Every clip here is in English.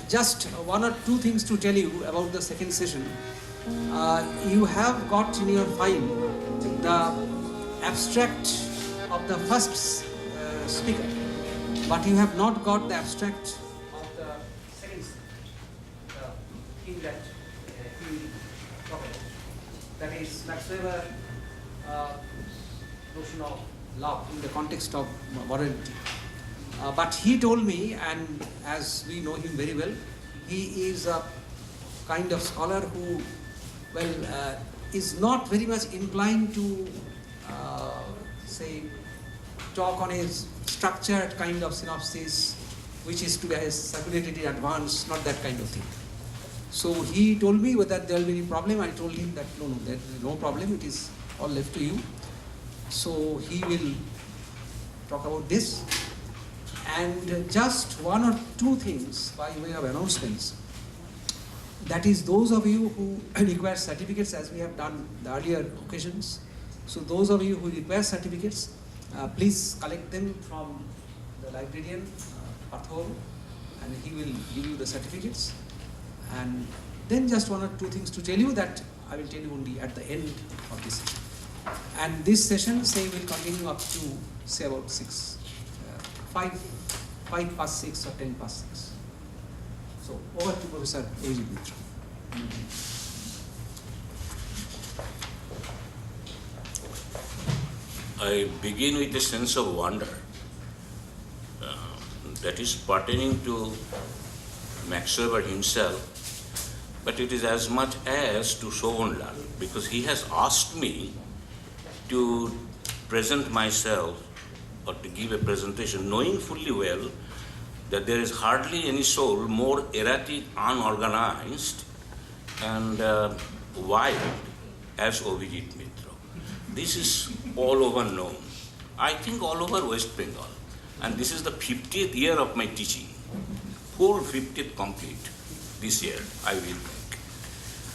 Just one or two things to tell you about the second session. You have got in your file the abstract of the first speaker, but you have not got the abstract of the second speaker, the thing that he talked about. That is Max Weber notion of love in the context of modernity. But he told me, and as we know him very well, he is a kind of scholar who, is not very much inclined to, say, talk on a structured kind of synopsis, which is to be circulated in advance, not that kind of thing. So he told me whether there will be any problem. I told him that no, there is no problem, it is all left to you. So he will talk about this. And just one or two things by way of announcements. That is, those of you who require certificates, as we have done the earlier occasions. So those of you who require certificates, please collect them from the librarian, Pathor, and he will give you the certificates. And then just one or two things to tell you that I will tell you only at the end of this session. And this session, say, will continue up to, say, about 5 past 6 or 10 past 6. So over to Professor Abhijit Mitra. I begin with a sense of wonder that is pertaining to Max Weber himself, but it is as much as to Sobhanlal, because he has asked me to present myself or to give a presentation, knowing fully well that there is hardly any soul more erratic, unorganized, and wild as Abhijit Mitra. This is all over known. I think all over West Bengal. And this is the 50th year of my teaching. Whole 50th complete this year, I will make.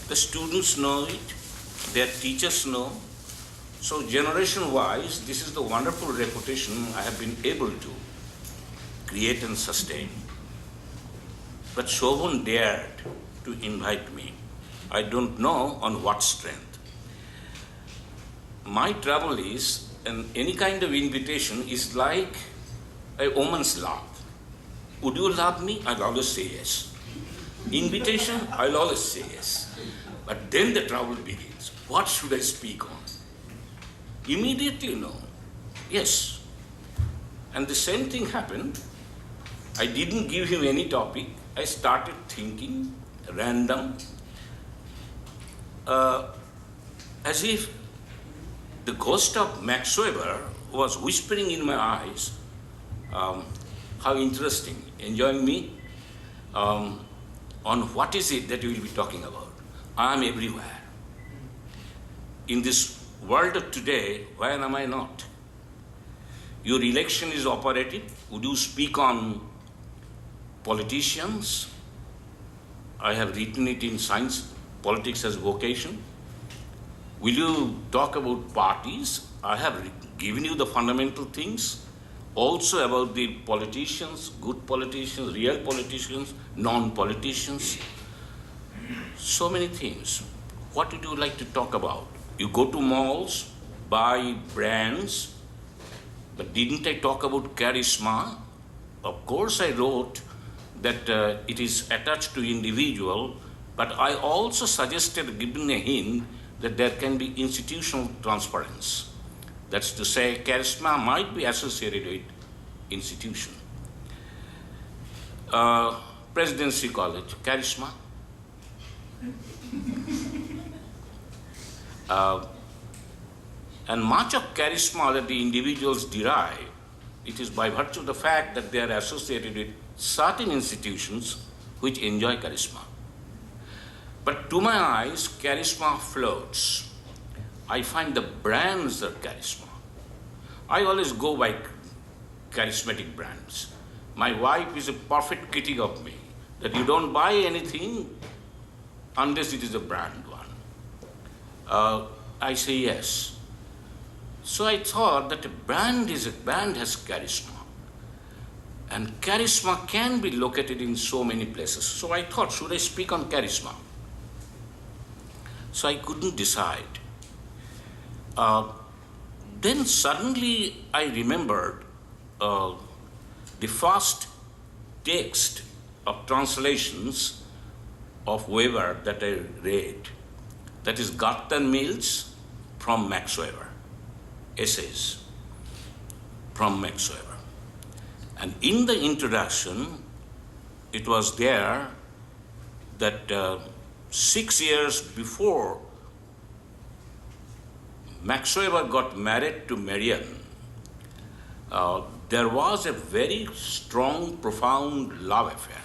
The students know it, their teachers know. So generation-wise, this is the wonderful reputation I have been able to create and sustain. But Shobhan dared to invite me. I don't know on what strength. My trouble is, and any kind of invitation is like a woman's love. Would you love me? I'll always say yes. Invitation, I'll always say yes. But then the trouble begins. What should I speak on? Immediately no. Yes. And the same thing happened. I didn't give him any topic. I started thinking, random, as if the ghost of Max Weber was whispering in my eyes, how interesting, enjoying me, on what is it that you will be talking about. I am everywhere. In this world of today, why am I not? Your election is operative. Would you speak on politicians? I have written it in Science, Politics as Vocation. Will you talk about parties? I have given you the fundamental things. Also about the politicians, good politicians, real politicians, non-politicians. So many things. What would you like to talk about? You go to malls, buy brands, but didn't I talk about charisma? Of course I wrote that it is attached to individual, but I also suggested, given a hint, that there can be institutional transference. That's to say, charisma might be associated with institution. Presidency College, charisma. And much of charisma that the individuals derive, it is by virtue of the fact that they are associated with certain institutions which enjoy charisma. But to my eyes, charisma floats. I find the brands are charisma. I always go by charismatic brands. My wife is a perfect critic of me, that you don't buy anything unless it is a brand one. I say yes. So I thought that a brand has charisma. And charisma can be located in so many places. So I thought, should I speak on charisma? So I couldn't decide. Then suddenly I remembered the first text of translations of Weber that I read. That is Goethe and Mills from Max Weber. Essays from Max Weber. And in the introduction, it was there that 6 years before Max Weber got married to Marian, there was a very strong, profound love affair.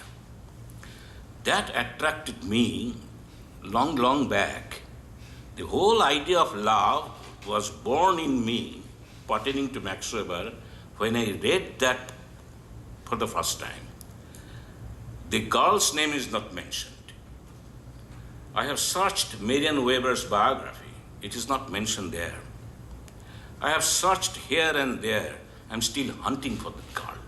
That attracted me long back. The whole idea of love was born in me, pertaining to Max Weber, when I read that for the first time. The girl's name is not mentioned. I have searched Marian Weber's biography. It is not mentioned there. I have searched here and there. I'm still hunting for the girl.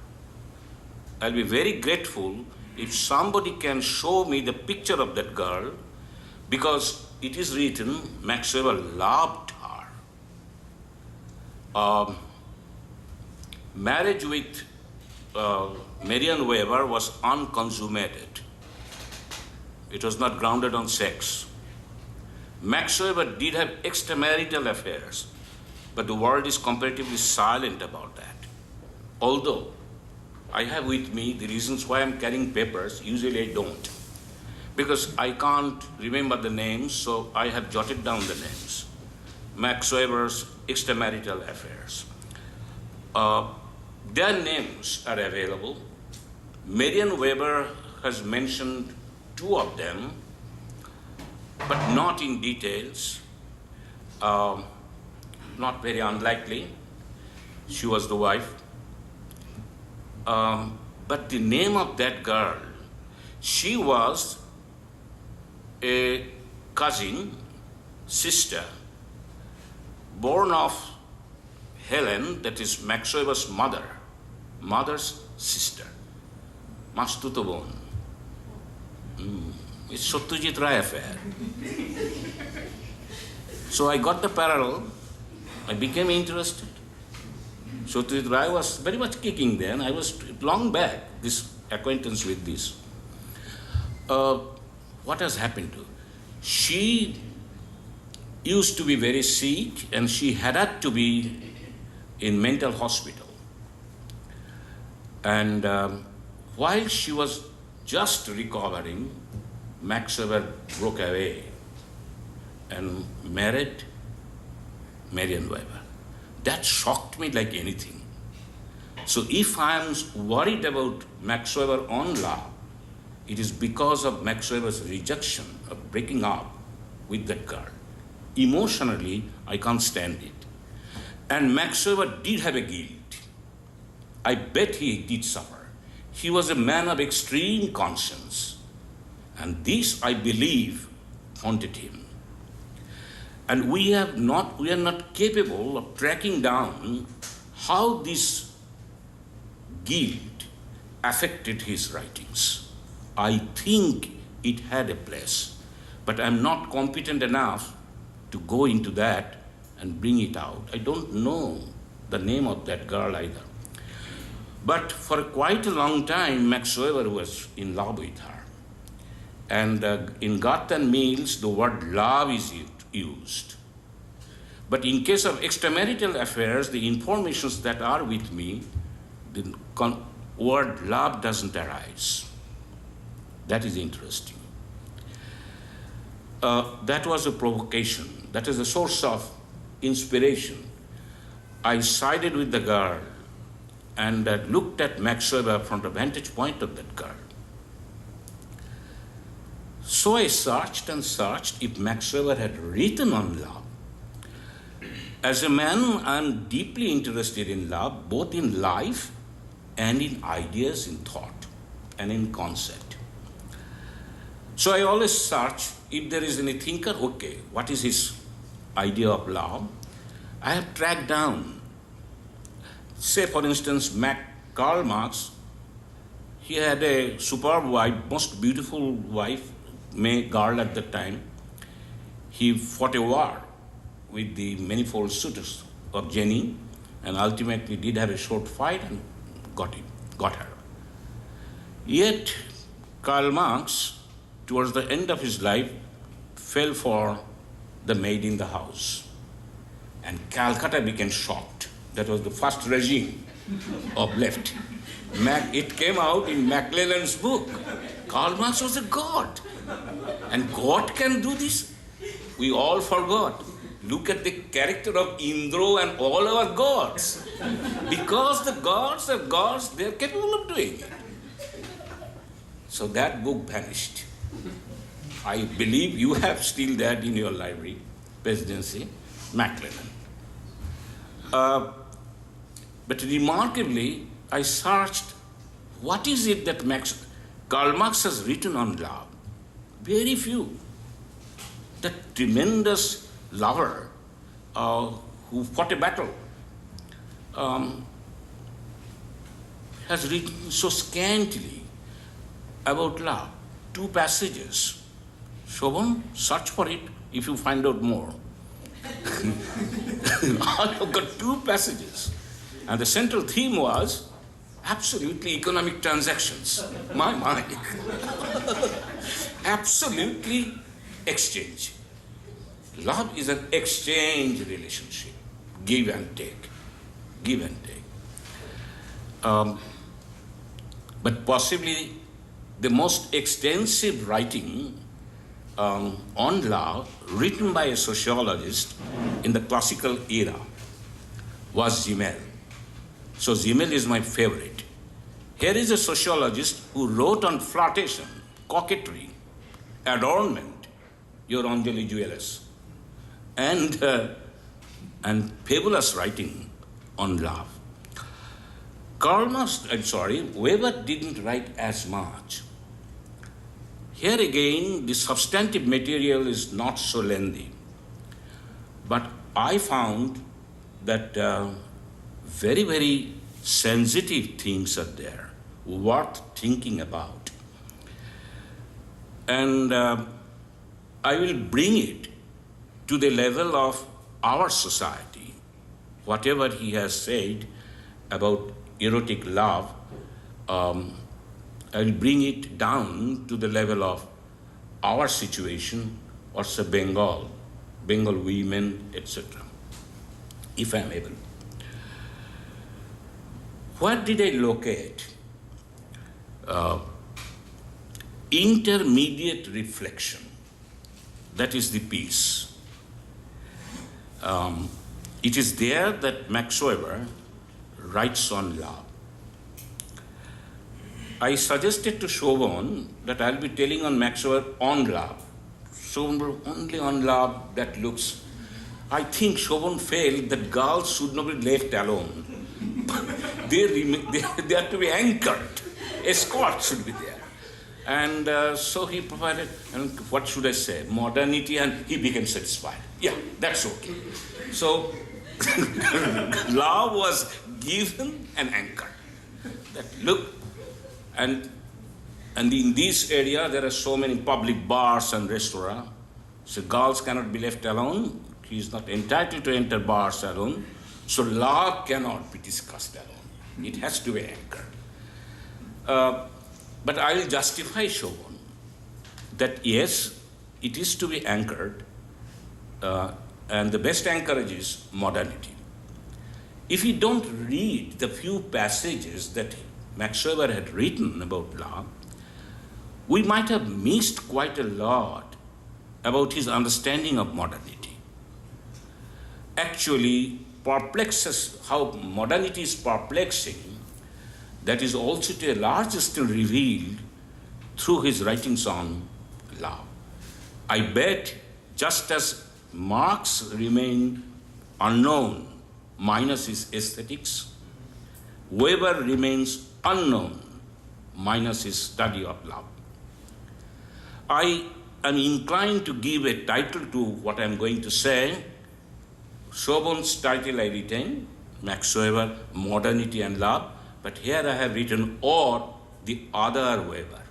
I'll be very grateful if somebody can show me the picture of that girl, because it is written Max Weber loved her. Marriage with Marian Weber was unconsummated. It was not grounded on sex. Max Weber did have extramarital affairs, but the world is comparatively silent about that. Although I have with me the reasons why I'm carrying papers, usually I don't. Because I can't remember the names, so I have jotted down the names. Max Weber's extramarital affairs. Their names are available. Marian Weber has mentioned 2 of them, but not in details. Not very unlikely. She was the wife. But the name of that girl, she was a cousin, sister, born of Helen, that is Max Weber's mother's sister. Mastuto বোন. It's Satyajit Ray affair. So I got the parallel. I became interested. Satyajit Ray was very much kicking then. I was long back, this acquaintance with this. What has happened to her? She used to be very sick and she had to be in mental hospital. And while she was just recovering, Max Weber broke away and married Marian Weber. That shocked me like anything. So if I am worried about Max Weber on love, it is because of Max Weber's rejection of breaking up with that girl. Emotionally, I can't stand it. And Max Weber did have a guilt. I bet he did suffer. He was a man of extreme conscience. And this, I believe, haunted him. And we are not capable of tracking down how this guilt affected his writings. I think it had a place, but I'm not competent enough to go into that and bring it out. I don't know the name of that girl either. But for quite a long time, Max Weber was in love with her. And in Goethe and Mills, the word love is used. But in case of extramarital affairs, the informations that are with me, the word love doesn't arise. That is interesting. That was a provocation. That is the source of inspiration, I sided with the girl and looked at Max Weber from the vantage point of that girl. So I searched and searched if Max Weber had written on love. As a man, I am deeply interested in love, both in life and in ideas, in thought, and in concept. So I always search if there is any thinker, okay, what is his idea of love? I have tracked down, say for instance, Karl Marx. He had a superb wife, most beautiful wife, girl at the time. He fought a war with the manifold suitors of Jenny, and ultimately did have a short fight and got her. Yet Karl Marx, towards the end of his life, fell for the maid in the house. And Calcutta became shocked. That was the first regime of left. It came out in McClellan's book. Karl Marx was a god. And God can do this? We all forgot. Look at the character of Indra and all our gods. Because the gods are gods, they are capable of doing it. So that book vanished. I believe you have still that in your library, Presidency, McClellan. But remarkably, I searched, what is it that Karl Marx has written on love? Very few. That tremendous lover who fought a battle has written so scantily about love. 2 passages. Shobhan, search for it if you find out more. I've got 2 passages. And the central theme was absolutely economic transactions. My mind. Absolutely exchange. Love is an exchange relationship. Give and take. Give and take. But possibly the most extensive writing on love written by a sociologist in the classical era was Semen. So Semen is my favorite. Here is a sociologist who wrote on flirtation, coquetry, adornment, your Anjali jewelers, and fabulous writing on love. Weber didn't write as much. Here again, the substantive material is not so lengthy. But I found that very, very sensitive things are there, worth thinking about. And I will bring it to the level of our society. Whatever he has said about erotic love, I will bring it down to the level of our situation, or say Bengal women, etc., if I am able. What did I locate? Intermediate reflection. That is the piece. It is there that Max Weber writes on love. I suggested to Shobhan that I'll be telling on Max Weber on love. Shobhan, only on love that looks. I think Shobhan felt that girls should not be left alone. they are to be anchored. Escort should be there. And so he provided, and what should I say, modernity, and he became satisfied. Yeah, that's okay. So love was given an anchor. That look, and in this area there are so many public bars and restaurants. So girls cannot be left alone. He is not entitled to enter bars alone. So love cannot be discussed alone. It has to be anchored. But I will justify Shobhan that yes, it is to be anchored, and the best anchorage is modernity. If you don't read the few passages that Max Weber had written about love, we might have missed quite a lot about his understanding of modernity. actually perplexes, how modernity is perplexing, that is also to a large extent revealed through his writings on love. I bet just as Marx remained unknown minus his aesthetics, Weber remains unknown minus his study of love. I am inclined to give a title to what I am going to say. Sobhan's title I retain, Max Weber, Modernity and Love, but here I have written or the other Weber.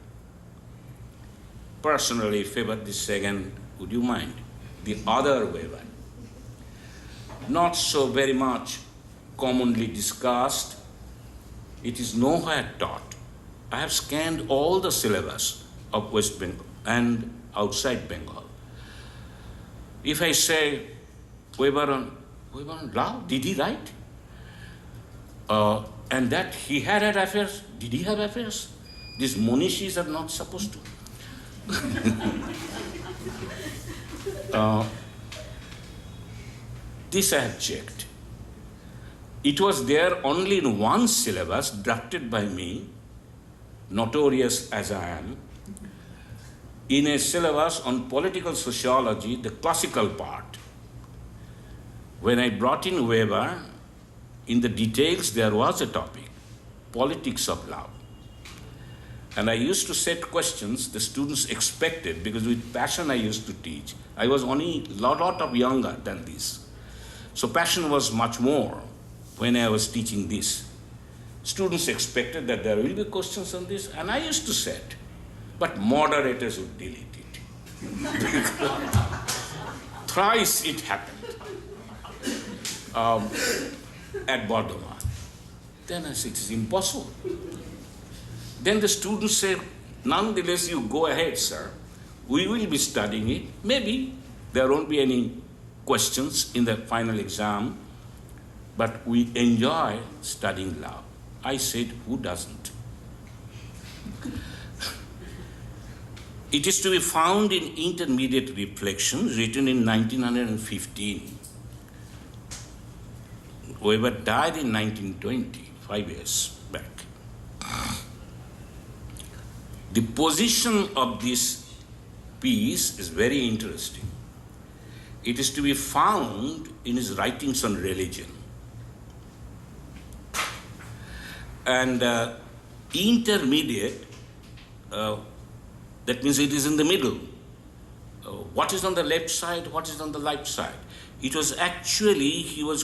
Personally favor this second, would you mind? The other Weber. Not so very much commonly discussed. It is nowhere taught. I have scanned all the syllabus of West Bengal and outside Bengal. If I say Weber on love, did he write? And that he had affairs, did he have affairs? These monishis are not supposed to. This I have checked. It was there only in one syllabus drafted by me, notorious as I am, in a syllabus on political sociology, the classical part. When I brought in Weber, in the details there was a topic, politics of love. And I used to set questions the students expected, because with passion I used to teach. I was only a lot of younger than this. So passion was much more when I was teaching this. Students expected that there will be questions on this, and I used to set, but moderators would delete it. Thrice it happened at Bardoma. Then I said, it is impossible. Then the students said, nonetheless, you go ahead, sir. We will be studying it. Maybe there won't be any questions in the final exam, but we enjoy studying love. I said, who doesn't? It is to be found in Intermediate Reflections, written in 1915. Weber died in 1920, 5 years back. The position of this piece is very interesting. It is to be found in his writings on religion. And intermediate, that means it is in the middle. What is on the left side, what is on the right side? It was actually, he was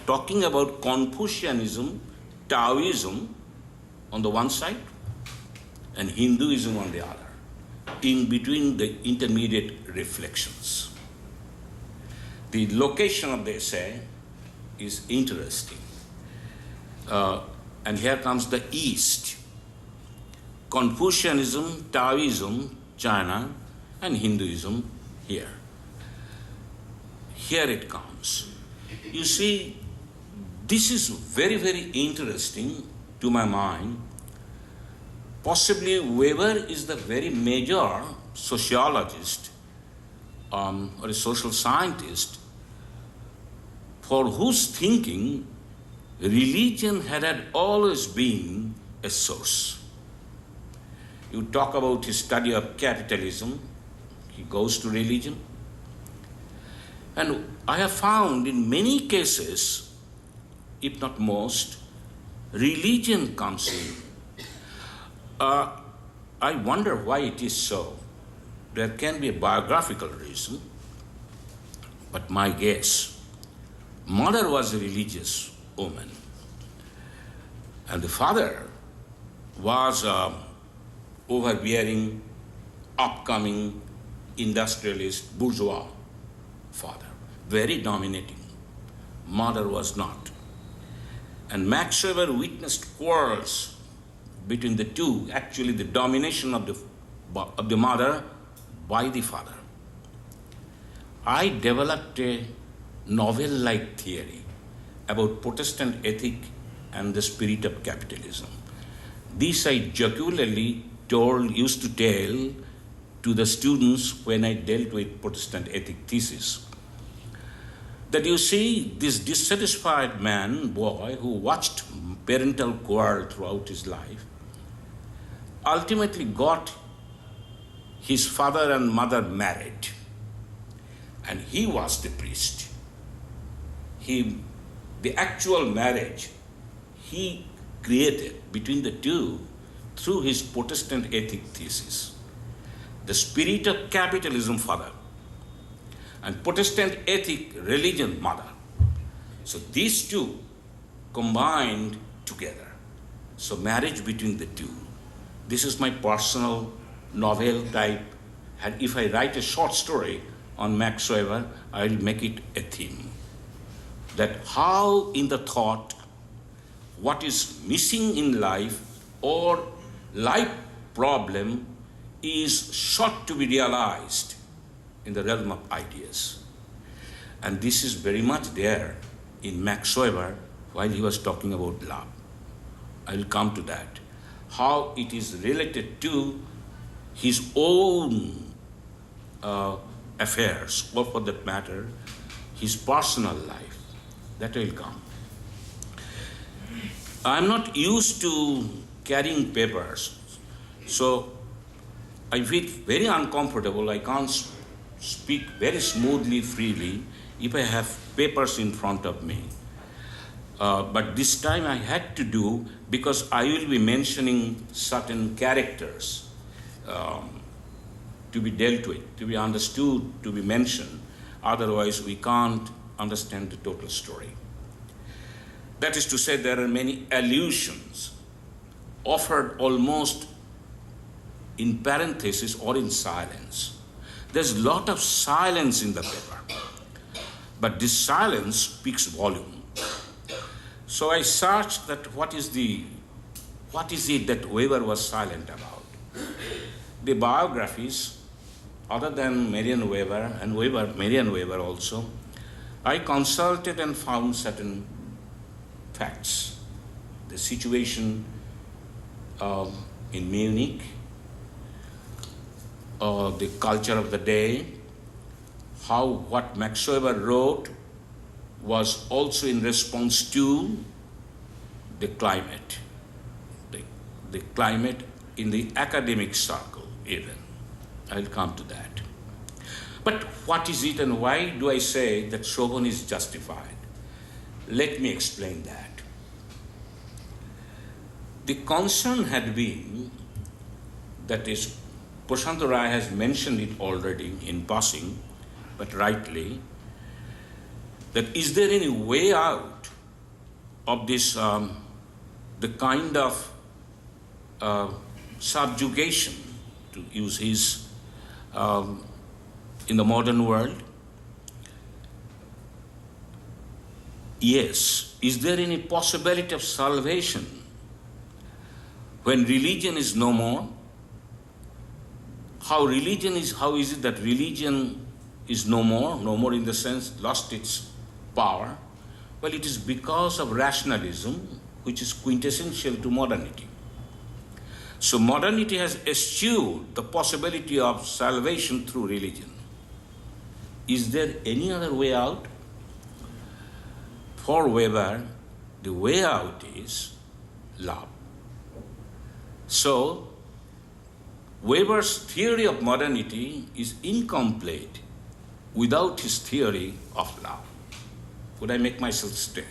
talking about Confucianism, Taoism on the one side, and Hinduism on the other, in between the intermediate reflections. The location of the essay is interesting. And here comes the East. Confucianism, Taoism, China, and Hinduism here. Here it comes. You see, this is very, very interesting to my mind. Possibly Weber is the very major sociologist or a social scientist for whose thinking religion had always been a source. You talk about his study of capitalism, he goes to religion. And I have found in many cases, if not most, religion comes in. I wonder why it is so. There can be a biographical reason, but my guess, mother was a religious woman, and the father was overbearing, upcoming, industrialist, bourgeois father, very dominating. Mother was not. And Max Weber witnessed quarrels between the two, actually the domination of the mother by the father. I developed a novel-like theory about Protestant ethic and the spirit of capitalism. This I jocularly used to tell to the students when I dealt with Protestant ethic thesis. that you see this dissatisfied boy who watched parental quarrel throughout his life, ultimately got his father and mother married, and he was the priest. The actual marriage he created between the two through his Protestant ethic thesis. The spirit of capitalism, father, and Protestant ethic, religion, mother. So these two combined together. So marriage between the two. This is my personal novel type. And if I write a short story on Max Weber, I will make it a theme. That how in the thought, what is missing in life or life problem is sought to be realized in the realm of ideas. And this is very much there in Max Weber while he was talking about love. I will come to that. How it is related to his own affairs, or for that matter, his personal life. That will come. I'm not used to carrying papers, so I feel very uncomfortable. I can't speak very smoothly, freely, if I have papers in front of me. But this time I had to do, because I will be mentioning certain characters to be dealt with, to be understood, to be mentioned. Otherwise, we can't understand the total story. That is to say, there are many allusions offered almost in parenthesis or in silence. There's a lot of silence in the paper, but this silence speaks volume. So I searched that what is it that Weber was silent about. The biographies, other than Marian Weber and Marian Weber also, I consulted and found certain facts. The situation in Munich, the culture of the day, what Max Weber wrote was also in response to the climate. The climate in the academic circle even. I'll come to that. But what is it and why do I say that Sobhan is justified? Let me explain that. The concern had been, that is, Prashant Rai has mentioned it already in passing, but rightly, that is there any way out of this, the kind of subjugation, to use his, in the modern world? Yes. Is there any possibility of salvation when religion is no more? How is it that religion is no more in the sense lost its power? Well, it is because of rationalism, which is quintessential to modernity. So modernity has eschewed the possibility of salvation through religion. Is there any other way out? For Weber, the way out is love. So Weber's theory of modernity is incomplete without his theory of love. Would I make myself clear?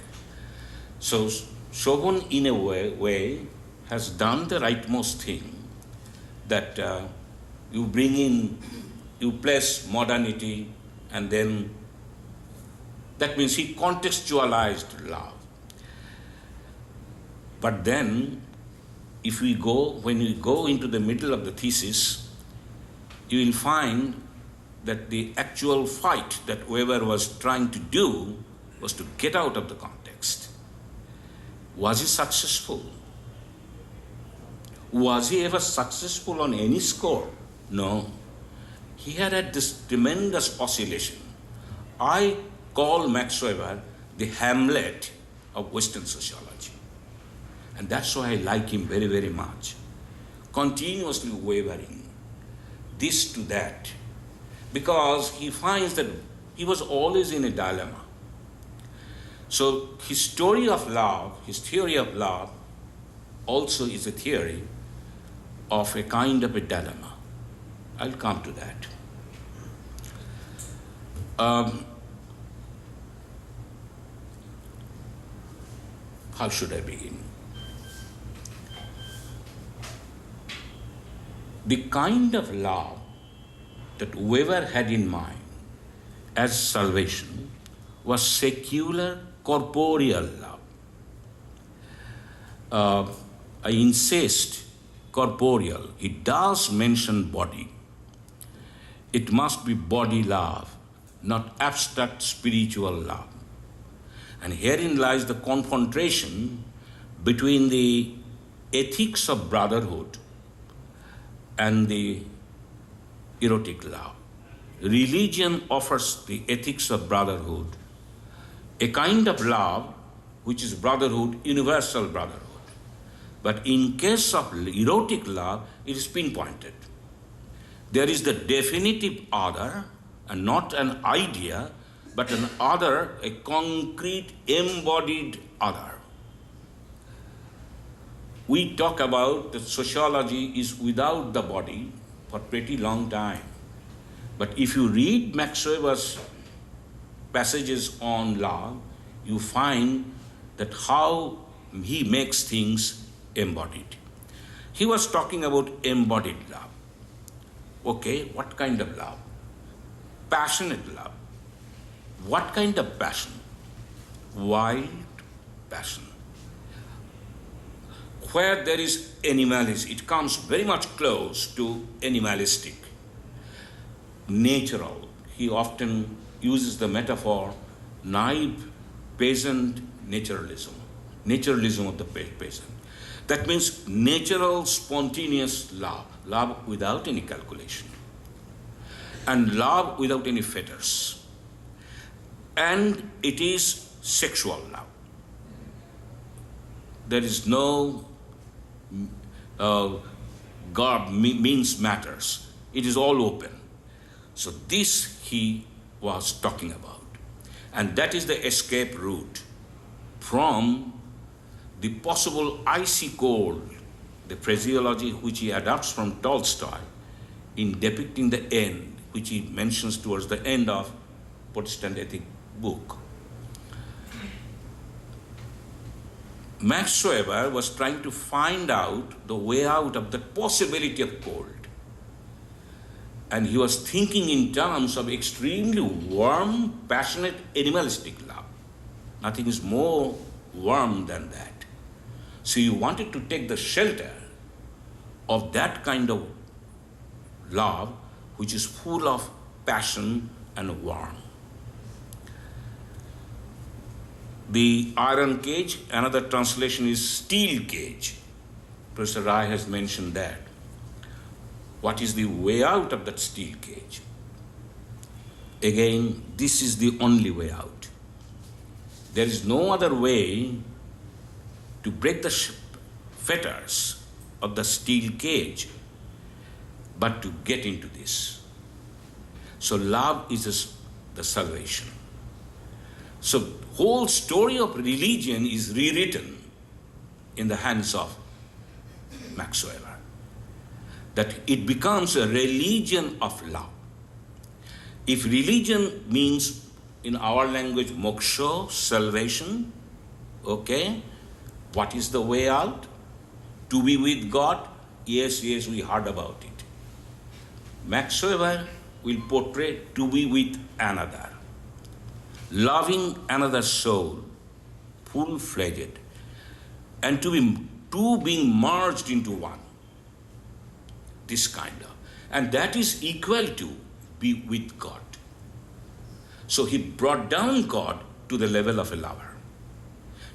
So Sobhan, in a way, has done the rightmost thing, that you place modernity, and then that means he contextualized love. But then, when we go into the middle of the thesis, you will find that the actual fight that Weber was trying to do was to get out of the context. Was he successful? Was he ever successful on any score? No. He had this tremendous oscillation. I call Max Weber the Hamlet of Western sociology. And that's why I like him very, very much. Continuously wavering, this to that, because he finds that he was always in a dilemma. So his story of love, his theory of love, also is a theory of a kind of a dilemma. I'll come to that. How should I begin? The kind of love that Weber had in mind as salvation was secular, corporeal love. I insist, corporeal. He does mention body. It must be body love, not abstract spiritual love. And herein lies the confrontation between the ethics of brotherhood and the erotic love. Religion offers the ethics of brotherhood, a kind of love which is brotherhood, universal brotherhood. But in case of erotic love, it is pinpointed. There is the definitive other, and not an idea, but an other, a concrete, embodied other. We talk about that sociology is without the body for pretty long time. But if you read Max Weber's passages on love, you find that how he makes things embodied. He was talking about embodied love. Okay, what kind of love? Passionate love. What kind of passion? Wild passion. Where there is animalism, it comes very much close to animalistic, natural. He often uses the metaphor naive peasant naturalism, naturalism of the peasant. That means natural, spontaneous love, love without any calculation, and love without any fetters. And it is sexual love. There is no God means matters. It is all open. So this he was talking about. And that is the escape route from the possible icy cold, the phraseology which he adopts from Tolstoy in depicting the end, which he mentions towards the end of Protestant Ethic book. Max Weber was trying to find out the way out of the possibility of cold. And he was thinking in terms of extremely warm, passionate, animalistic love. Nothing is more warm than that. So he wanted to take the shelter of that kind of love which is full of passion and warmth. The iron cage, another translation is steel cage. Professor Rai has mentioned that. What is the way out of that steel cage? Again, this is the only way out. There is no other way to break the fetters of the steel cage but to get into this. So love is the salvation. So whole story of religion is rewritten in the hands of Max Weber. That it becomes a religion of love. If religion means in our language moksha, salvation, okay, what is the way out? To be with God? Yes, we heard about it. Max Weber will portray to be with another. Loving another soul, full-fledged, and two being merged into one. This kind of. And that is equal to be with God. So he brought down God to the level of a lover.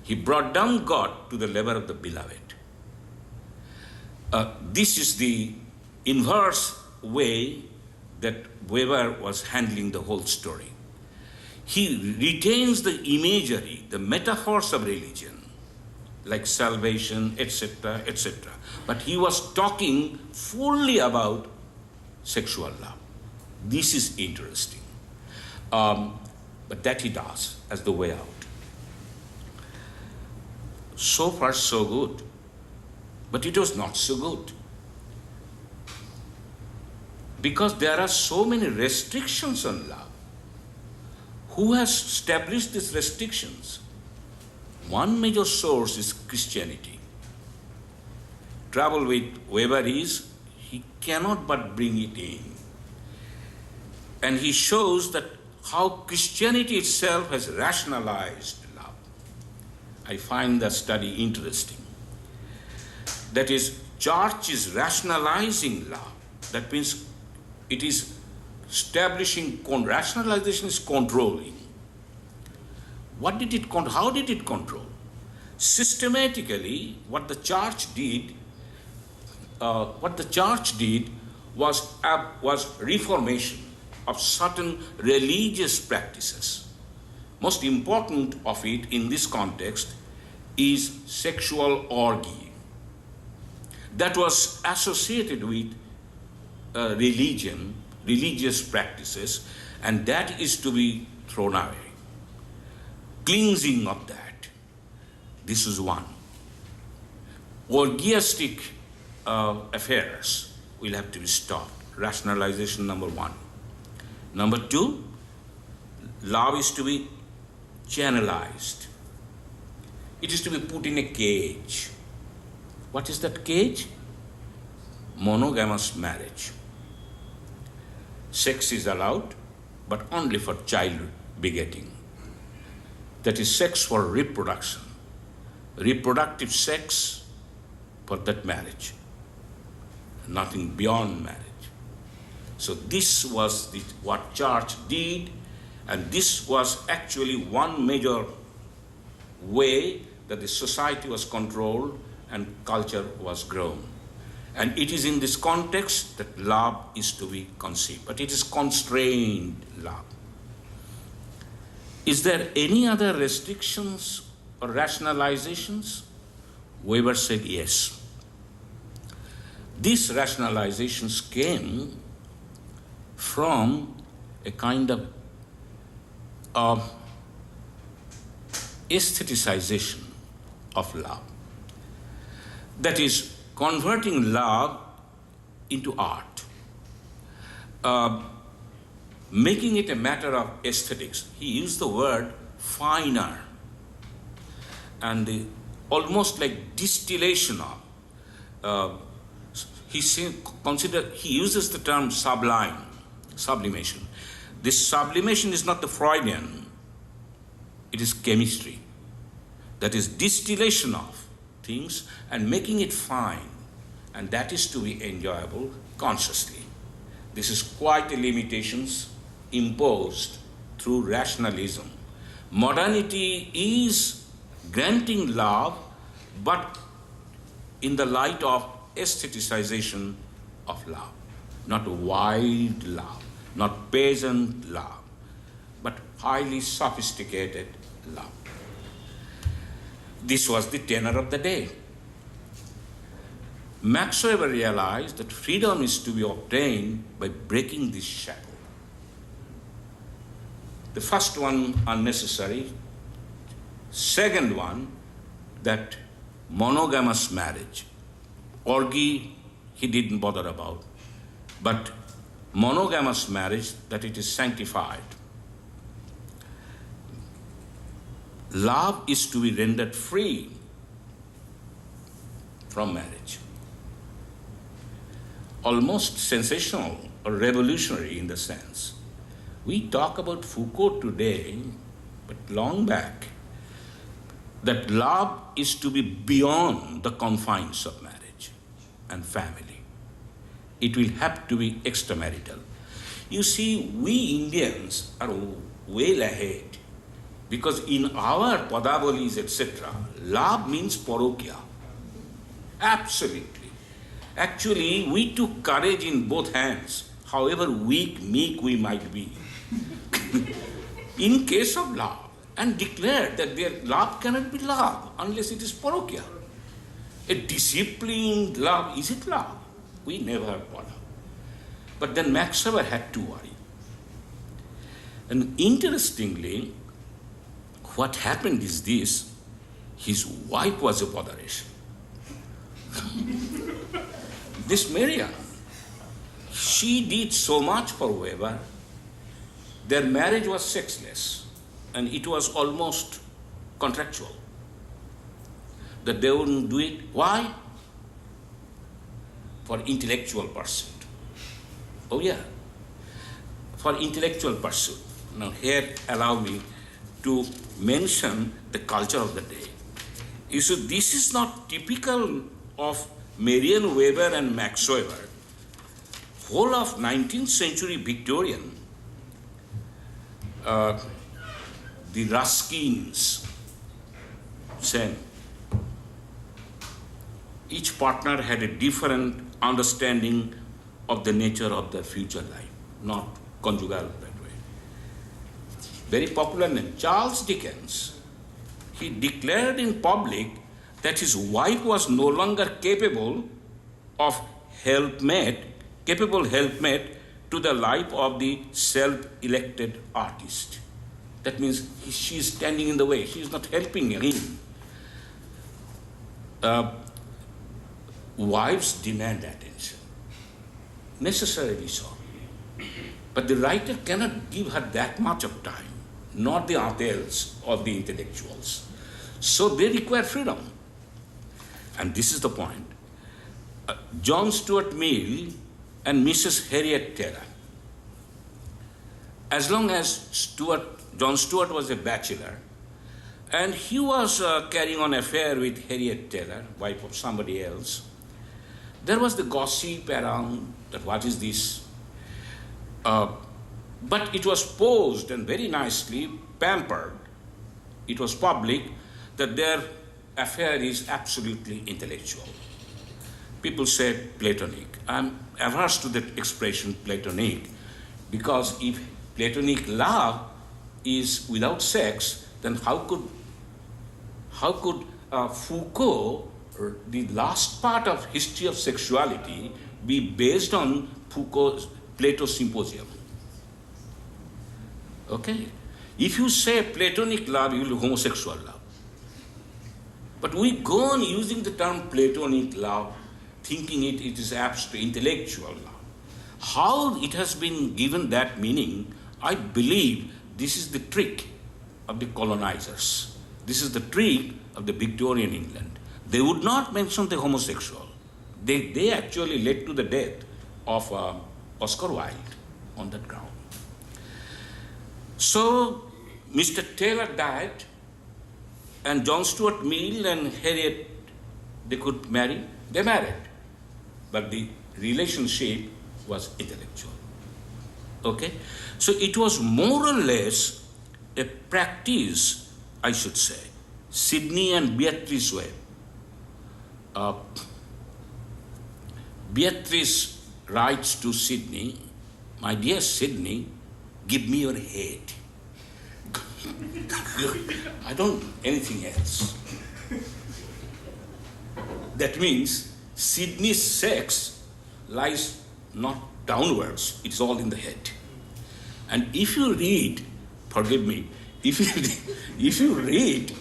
He brought down God to the level of the beloved. This is the inverse way that Weber was handling the whole story. He retains the imagery, the metaphors of religion, like salvation, etc., etc. But he was talking fully about sexual love. This is interesting. But that he does as the way out. So far, so good. But it was not so good. Because there are so many restrictions on love. Who has established these restrictions? One major source is Christianity. Trouble with Weber is he cannot but bring it in. And he shows that how Christianity itself has rationalized love. I find that study interesting. That is, church is rationalizing love. That means it is establishing, rationalization is controlling. What did it how did it control? Systematically, what the church did was reformation of certain religious practices. Most important of it in this context is sexual orgy. That was associated with religion, religious practices, and that is to be thrown away. Cleansing of that. This is one. Orgiastic affairs will have to be stopped. Rationalization number one. Number two, love is to be channelized. It is to be put in a cage. What is that cage? Monogamous marriage. Sex is allowed, but only for child begetting. That is sex for reproduction. Reproductive sex for that marriage. Nothing beyond marriage. So this was what church did, and this was actually one major way that the society was controlled and culture was grown. And it is in this context that love is to be conceived, but it is constrained love. Is there any other restrictions or rationalizations? Weber said yes. These rationalizations came from a kind of aestheticization of love. That is, converting love into art, making it a matter of aesthetics. He used the word finer, and almost like distillation of. He uses the term sublimation. This sublimation is not the Freudian, it is chemistry. That is distillation of things and making it fine, and that is to be enjoyable consciously. This is quite a limitations imposed through rationalism. Modernity is granting love, but in the light of aestheticization of love, not wild love, not peasant love, but highly sophisticated love. This was the tenor of the day. Max Weber realized that freedom is to be obtained by breaking this shackle. The first one, unnecessary. Second one, that monogamous marriage. Orgy, he didn't bother about. But monogamous marriage, that it is sanctified. Love is to be rendered free from marriage. Almost sensational or revolutionary in the sense. We talk about Foucault today, but long back, that love is to be beyond the confines of marriage and family. It will have to be extramarital. You see, we Indians are well ahead, because in our Padabolis, etc., love means parokya. Absolutely. Actually, we took courage in both hands, however weak, meek we might be, in case of love, and declared that their love cannot be love unless it is parokya. A disciplined love, is it love? We never bother. But then Max Weber had to worry. And interestingly, what happened is this: his wife was a botheration. This Marian, she did so much for Weber. Their marriage was sexless, and it was almost contractual that they wouldn't do it. Why? For intellectual pursuit. Oh yeah, for intellectual pursuit. Now here allow me to mention the culture of the day. You see, this is not typical of Marian Weber and Max Weber. Whole of 19th century Victorian, the Ruskins, Semen, each partner had a different understanding of the nature of their future life, not conjugal that way. Very popular name, Charles Dickens. He declared in public that his wife was no longer capable helpmate to the life of the self-elected artist. That means she is standing in the way. She is not helping him. Wives demand attention, necessarily so. But the writer cannot give her that much of time, not the adults or the intellectuals. So they require freedom. And this is the point. John Stuart Mill and Mrs. Harriet Taylor. As long as John Stuart was a bachelor, and he was carrying on an affair with Harriet Taylor, wife of somebody else, there was the gossip around that what is this? But it was posed and very nicely pampered. It was public that their affair is absolutely intellectual. People said Platonic. I'm averse to that expression Platonic, because if Platonic love is without sex, then how could Foucault, the last part of History of Sexuality, be based on Plato's Symposium? Okay? If you say Platonic love, you will be homosexual love. But we go on using the term Platonic love, thinking it is abstract, intellectual love. How it has been given that meaning, I believe this is the trick of the colonizers. This is the trick of the Victorian England. They would not mention the homosexual. They actually led to the death of Oscar Wilde on that ground. So Mr. Taylor died, and John Stuart Mill and Harriet, they could marry. They married. But the relationship was intellectual. Okay? So it was more or less a practice, I should say. Sidney and Beatrice Webb. Beatrice writes to Sidney, "My dear Sidney, give me your head." I don't anything else. That means Sidney's sex lies not downwards, it's all in the head. And if you read, forgive me, if you read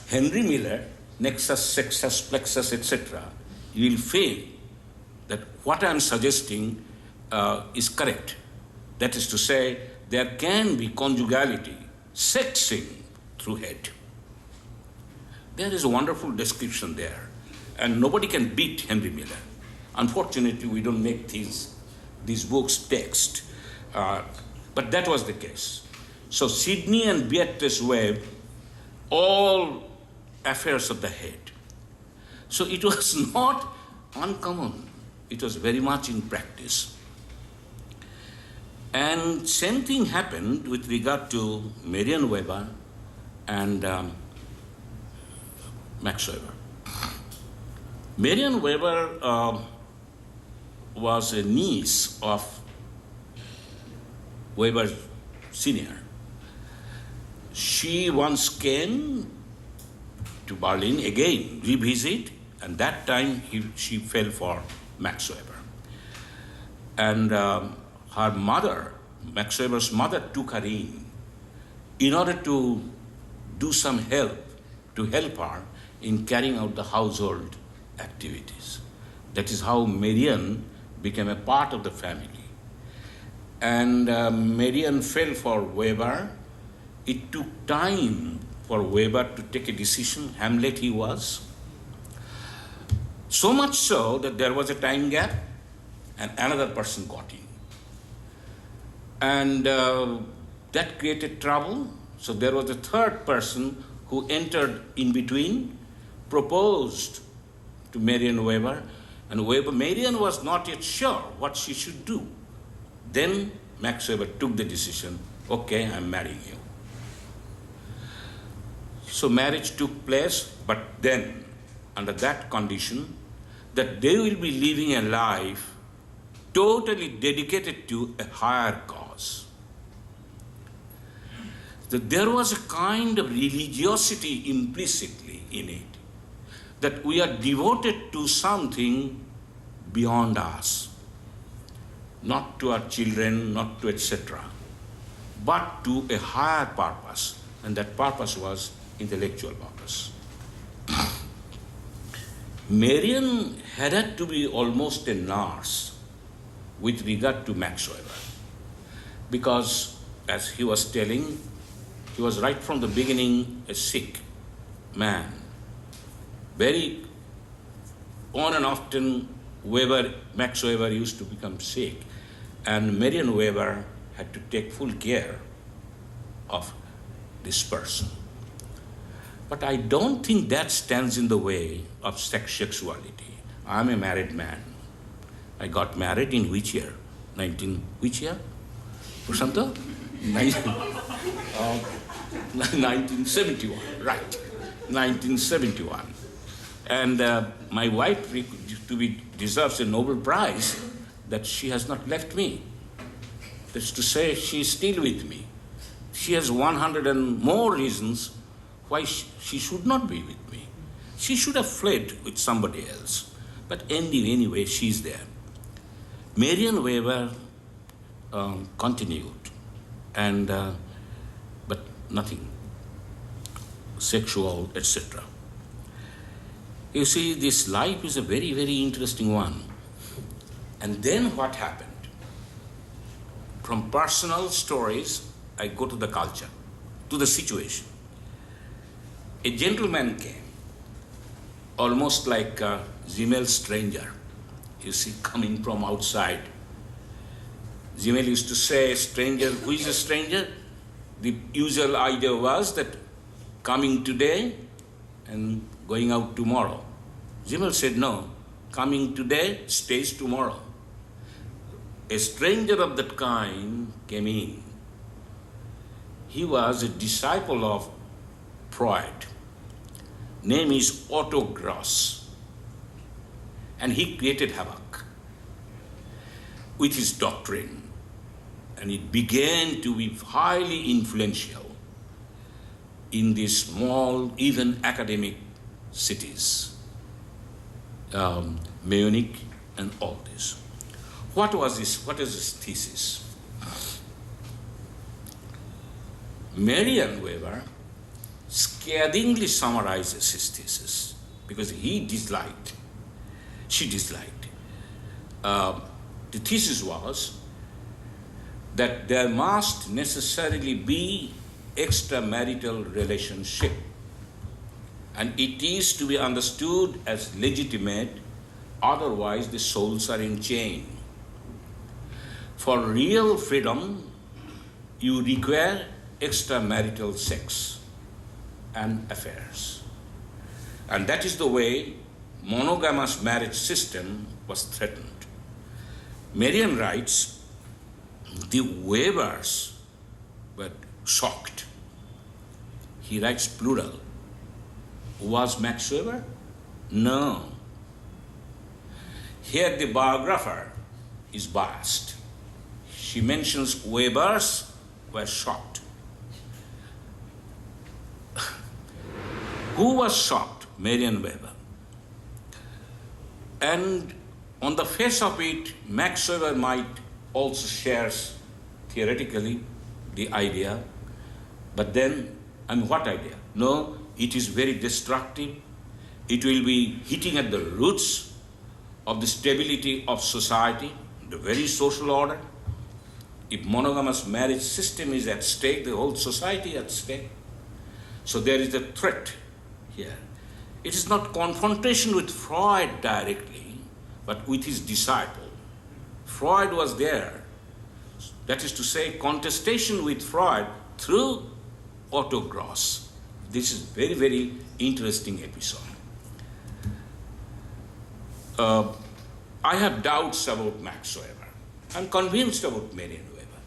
Henry Miller, Nexus, Sexus, Plexus, etc., you will feel that what I am suggesting is correct. That is to say, there can be conjugality, sexing through head. There is a wonderful description there, and nobody can beat Henry Miller. Unfortunately, we don't make these books text, but that was the case. So Sidney and Beatrice Webb, all affairs of the head. So it was not uncommon. It was very much in practice. And same thing happened with regard to Marian Weber and Max Weber. Marian Weber was a niece of Weber's senior. She once came to Berlin again, revisit, and that time she fell for Max Weber. And her mother, Max Weber's mother, took her in order to do some help to help her in carrying out the household activities. That is how Marian became a part of the family. And Marian fell for Weber. It took time for Weber to take a decision. Hamlet he was. So much so that there was a time gap and another person got in. And that created trouble. So there was a third person who entered in between, proposed to Marian Weber, and Marian was not yet sure what she should do. Then Max Weber took the decision, okay, I'm marrying you. So marriage took place, but then under that condition that they will be living a life totally dedicated to a higher cause. That there was a kind of religiosity implicitly in it, that we are devoted to something beyond us, not to our children, not to etc., but to a higher purpose, and that purpose was intellectual purpose. Marian had to be almost a nurse with regard to Max Weber, because, as he was telling, he was right from the beginning a sick man. Very on and often Max Weber used to become sick, and Marian Weber had to take full care of this person. But I don't think that stands in the way of sexuality. I'm a married man. I got married in which year? Which year? Prashanta? 1971, right. 1971. And my wife deserves a Nobel Prize that she has not left me. That's to say, she is still with me. She has 100 and more reasons why she should not be with me. She should have fled with somebody else. But anyway, she's there. Marian Weber continued, and but nothing sexual, etc. You see, this life is a very, very interesting one. And then what happened? From personal stories, I go to the culture, to the situation. A gentleman came, almost like a Zimmel stranger, you see, coming from outside. Zimmel used to say, stranger, who is a stranger? The usual idea was that coming today and going out tomorrow. Zimmel said, no, coming today, stays tomorrow. A stranger of that kind came in. He was a disciple of Freud. Name is Otto Gross. And he created havoc with his doctrine. And it began to be highly influential in these small, even academic cities, Munich and all this. What was this? What is his thesis? Marian Weber scathingly summarizes his thesis because she disliked. The thesis was that there must necessarily be extramarital relationship, and it is to be understood as legitimate, otherwise the souls are in chain. For real freedom, you require extramarital sex and affairs. And that is the way monogamous marriage system was threatened. Marian writes, the Webers were shocked. He writes plural. Was Max Weber? No. Here the biographer is biased. She mentions Webers were shocked. Who was shocked? Marian Weber. And on the face of it, Max Weber might also shares theoretically the idea, but then, what idea? No, it is very destructive. It will be hitting at the roots of the stability of society, the very social order. If monogamous marriage system is at stake, the whole society at stake. So there is a threat here. It is not confrontation with Freud directly, but with his disciple. Freud was there. That is to say, contestation with Freud through Otto Gross. This is very, very interesting episode. I have doubts about Max Weber. I'm convinced about Marian Weber.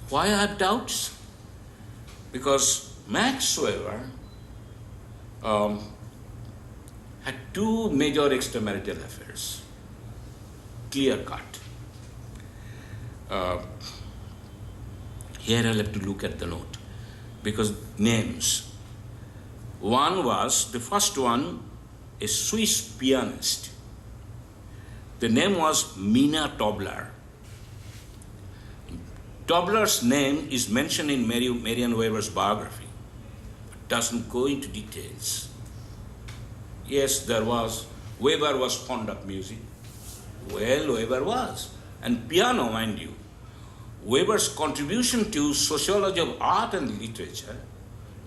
Why I have doubts? Because Max Weber had two major extramarital affairs, clear cut. Here I'll have to look at the note, because names. One was, the first one, a Swiss pianist. The name was Mina Tobler. Tobler's name is mentioned in Marian Weber's biography, but doesn't go into details. Yes, Weber was fond of music. Well, Weber was. And piano, mind you. Weber's contribution to sociology of art and literature,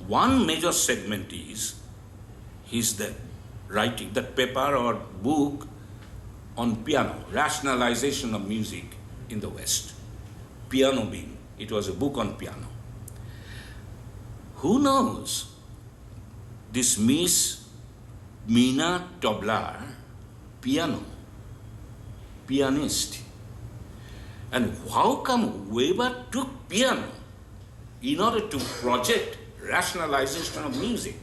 one major segment is the writing, that paper or book on piano, rationalization of music in the West. Piano being, it was a book on piano. Who knows? This Miss Mina Tobler, pianist. And how come Weber took piano in order to project rationalization of music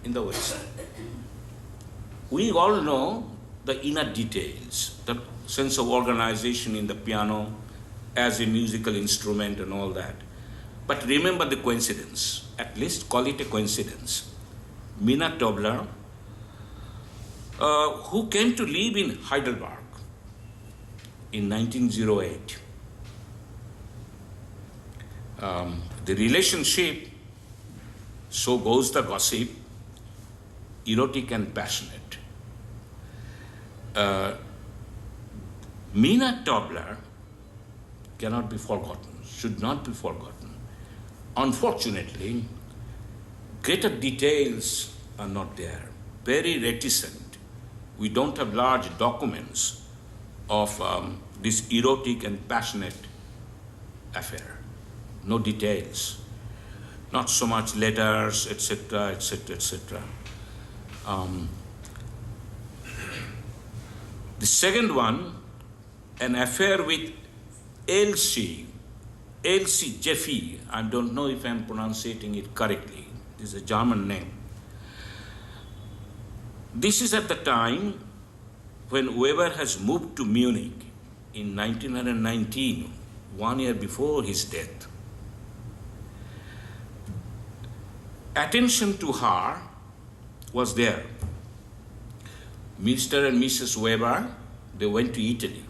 in the West? We all know the inner details, the sense of organization in the piano as a musical instrument and all that. But remember the coincidence, at least call it a coincidence. Mina Tobler, who came to live in Heidelberg in 1908. The relationship, so goes the gossip, erotic and passionate. Mina Tobler cannot be forgotten, should not be forgotten. Unfortunately, greater details are not there, very reticent. We don't have large documents of this erotic and passionate affair. No details, not so much letters, etc., etc., etc. The second one, an affair with Elsie Jeffy, I don't know if I'm pronouncing it correctly. This is a German name. This is at the time when Weber has moved to Munich in 1919, 1 year before his death. Attention to her was there. Mr. and Mrs. Weber, they went to Italy.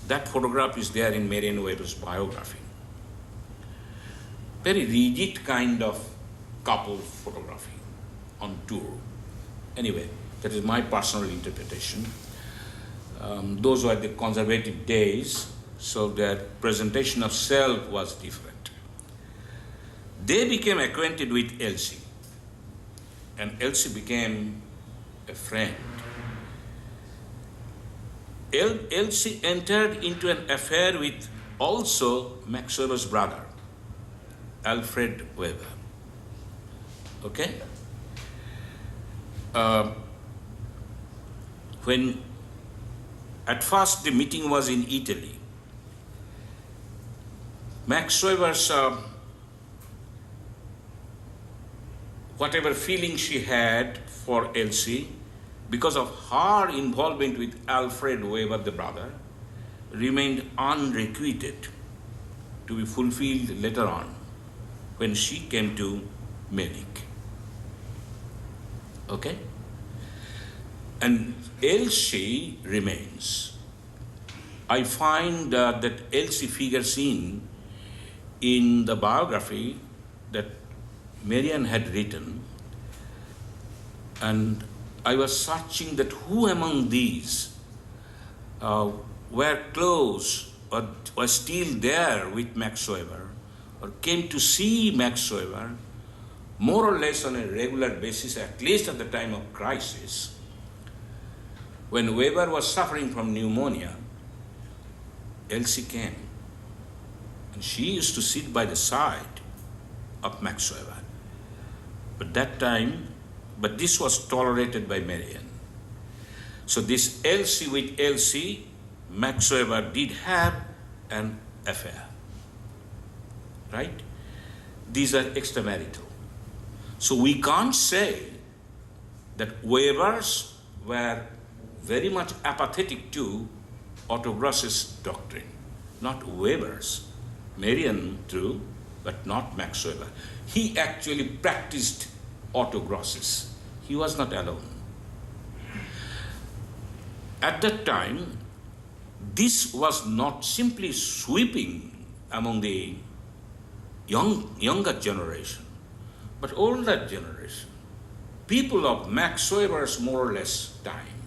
That photograph is there in Marian Weber's biography. Very rigid kind of couple photography on tour. Anyway, that is my personal interpretation. Those were the conservative days, so their presentation of self was different. They became acquainted with Elsie, and Elsie became a friend. Elsie entered into an affair with also Max Weber's brother, Alfred Weber. Okay? When at first the meeting was in Italy, Max Weber's whatever feeling she had for Elsie, because of her involvement with Alfred Weber, the brother, remained unrequited, to be fulfilled later on when she came to Munich. Okay? And Elsie remains. I find that Elsie figures in the biography that Marian had written, and I was searching that who among these were close or were still there with Max Weber or came to see Max Weber more or less on a regular basis, at least at the time of crisis. When Weber was suffering from pneumonia, Elsie came, and she used to sit by the side of Max Weber. But this was tolerated by Marian. So this Elsie with Elsie, Max Weber did have an affair, right? These are extramarital. So we can't say that Webers were very much apathetic to autogrossus doctrine. Not Webers. Marian, true, but not Max Weber. He actually practiced autogrossus. He was not alone. At that time, this was not simply sweeping among the younger generation, but older generation. People of Max Weber's more or less time.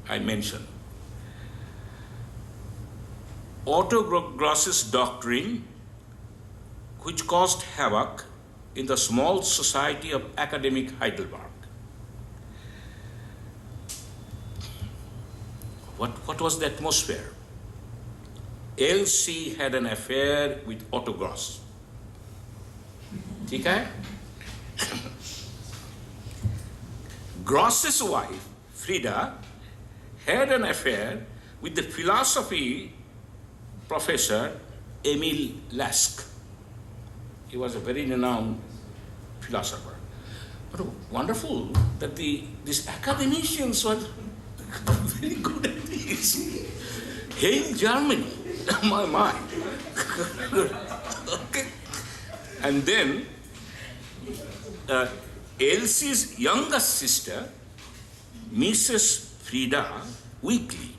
I mentioned autogrossus doctrine, which caused havoc in the small society of academic Heidelberg. What was the atmosphere? Elsie had an affair with Otto Gross. Okay? Gross's wife, Frida, had an affair with the philosophy professor Emil Lask. He was a very renowned philosopher. But wonderful that these academicians were very good at this. Hail Germany, my mind. Okay. And then Elsie's youngest sister, Mrs. Frida Weekly,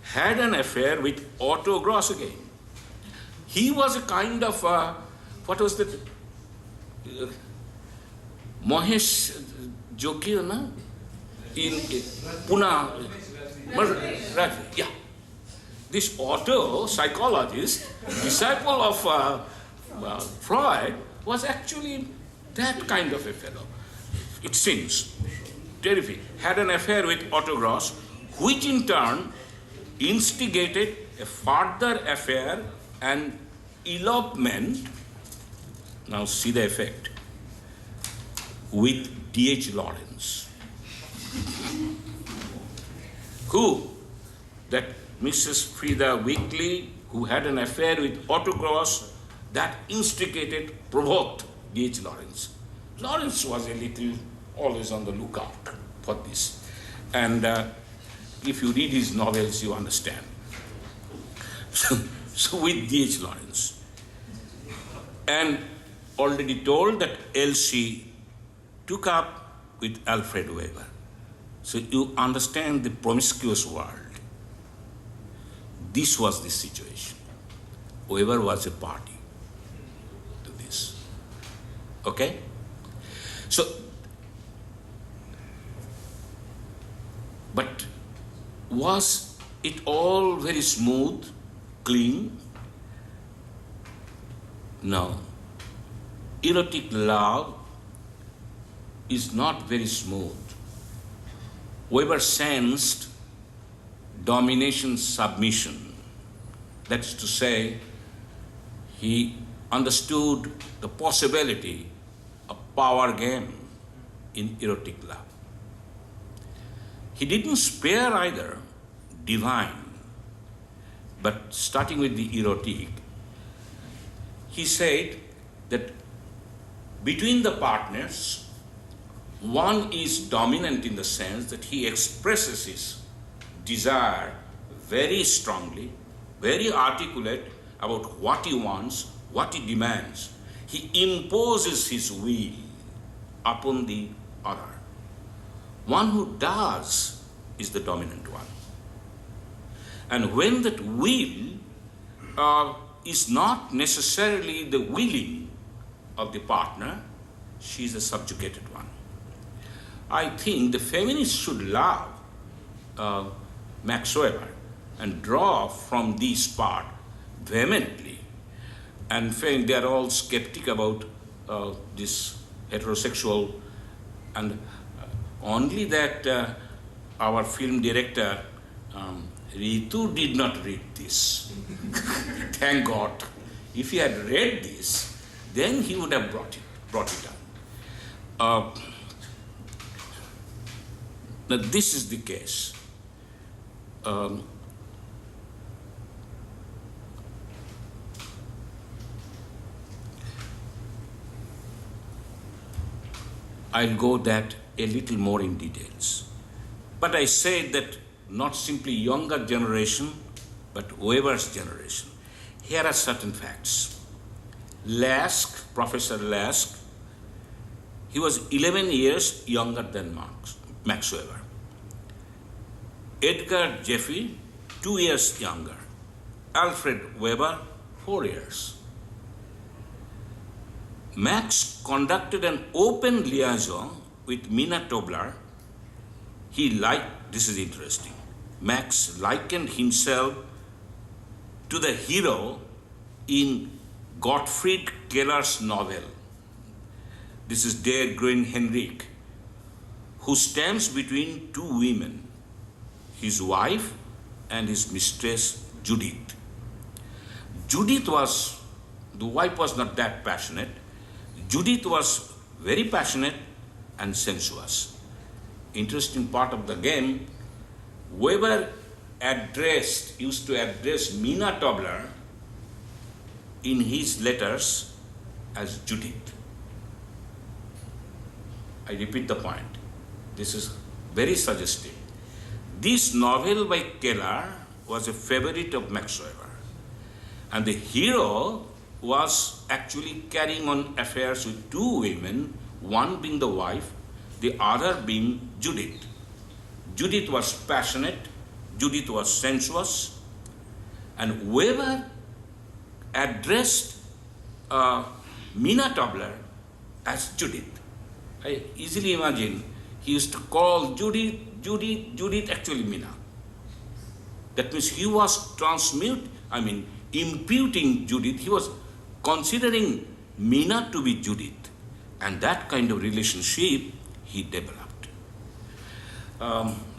had an affair with Otto Gross again. He was a kind of, what was that? Mahesh Joki, na? In Pune. Yeah. This Otto, psychologist, disciple of Freud, was actually that kind of a fellow. It seems. Terrific. Had an affair with Otto Gross, which in turn instigated a further affair and elopement. Now see the effect. With D.H. Lawrence. Who? That Mrs. Frida Weekly, who had an affair with Otto Gross, that instigated, provoked D.H. Lawrence. Lawrence was a little always on the lookout for this. And if you read his novels, you understand. So with D.H. Lawrence. And already told that Elsie took up with Alfred Weber. So you understand the promiscuous world. This was the situation. Weber was a party to this. Okay? So, but was it all very smooth, clean? No. Erotic love is not very smooth. Weber sensed domination submission. That is to say, he understood the possibility of power game in erotic love. He didn't spare either divine, but starting with the erotic, he said that between the partners, one is dominant in the sense that he expresses his desire very strongly, very articulate about what he wants, what he demands. He imposes his will upon the other. One who does is the dominant one. And when that will is not necessarily the willing of the partner, she is a subjugated one. I think the feminists should love Max Weber and draw from this part vehemently, and they are all skeptic about this heterosexual, and only that our film director Ritu did not read this. Thank God. If he had read this, then he would have brought it up. Now this is the case. I'll go that a little more in details. But I say that not simply younger generation, but Weber's generation. Here are certain facts. Lask, Professor Lask, he was 11 years younger than Max Weber. Edgar Jeffrey, 2 years younger. Alfred Weber, 4 years. Max conducted an open liaison with Mina Tobler. This is interesting. Max likened himself to the hero in Gottfried Keller's novel. This is Der Grün Henrik, who stands between two women, his wife and his mistress Judith. The wife was not that passionate. Judith was very passionate and sensuous. Interesting part of the game, Weber used to address Mina Tobler in his letters as Judith. I repeat the point. This is very suggestive. This novel by Keller was a favorite of Max Weber, and the hero was actually carrying on affairs with two women, one being the wife, the other being Judith. Judith was passionate, Judith was sensuous, and Weber addressed Mina Tobler as Judith. I easily imagine he used to call Judith, actually Mina. That means he was imputing Judith, he was considering Mina to be Judith, and that kind of relationship he developed.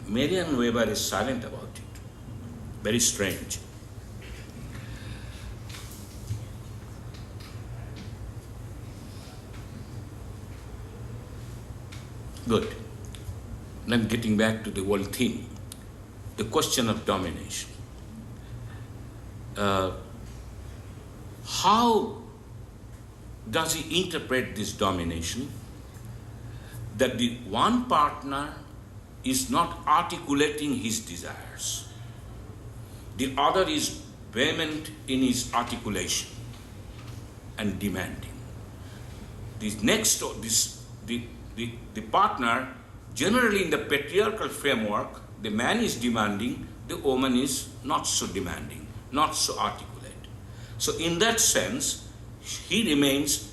Marian Weber is silent about it. Very strange. Good. Then getting back to the whole theme, the question of domination. How does he interpret this domination? That the one partner is not articulating his desires. The other is vehement in his articulation and demanding. The partner, generally in the patriarchal framework, the man is demanding, the woman is not so demanding, not so articulate. So in that sense, he remains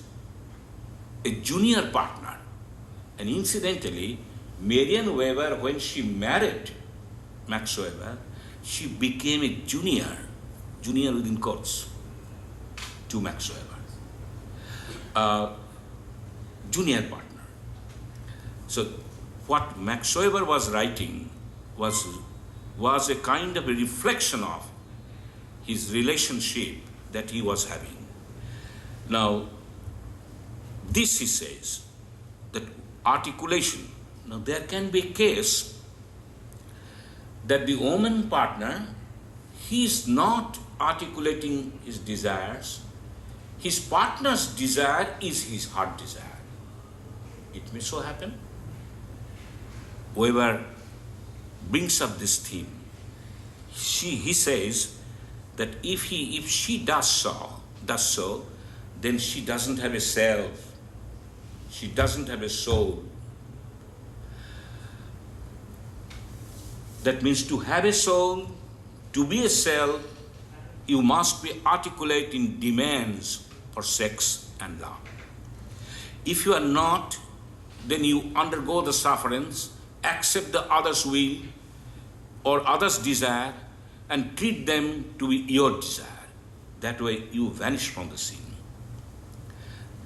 a junior partner. And incidentally, Marian Weber, when she married Max Weber, she became a junior within quotes, to Max Weber. Junior partner. So what Max Weber was writing was a kind of a reflection of his relationship that he was having. Now, this he says, that articulation. Now, there can be a case that the woman partner, he is not articulating his desires. His partner's desire is his heart desire. It may so happen. Weber brings up this theme. He says that if she does so, then she doesn't have a self. She doesn't have a soul. That means to have a soul, to be a self, you must be articulating demands for sex and love. If you are not, then you undergo the sufferance, accept the other's will or other's desire, and treat them to be your desire. That way you vanish from the scene.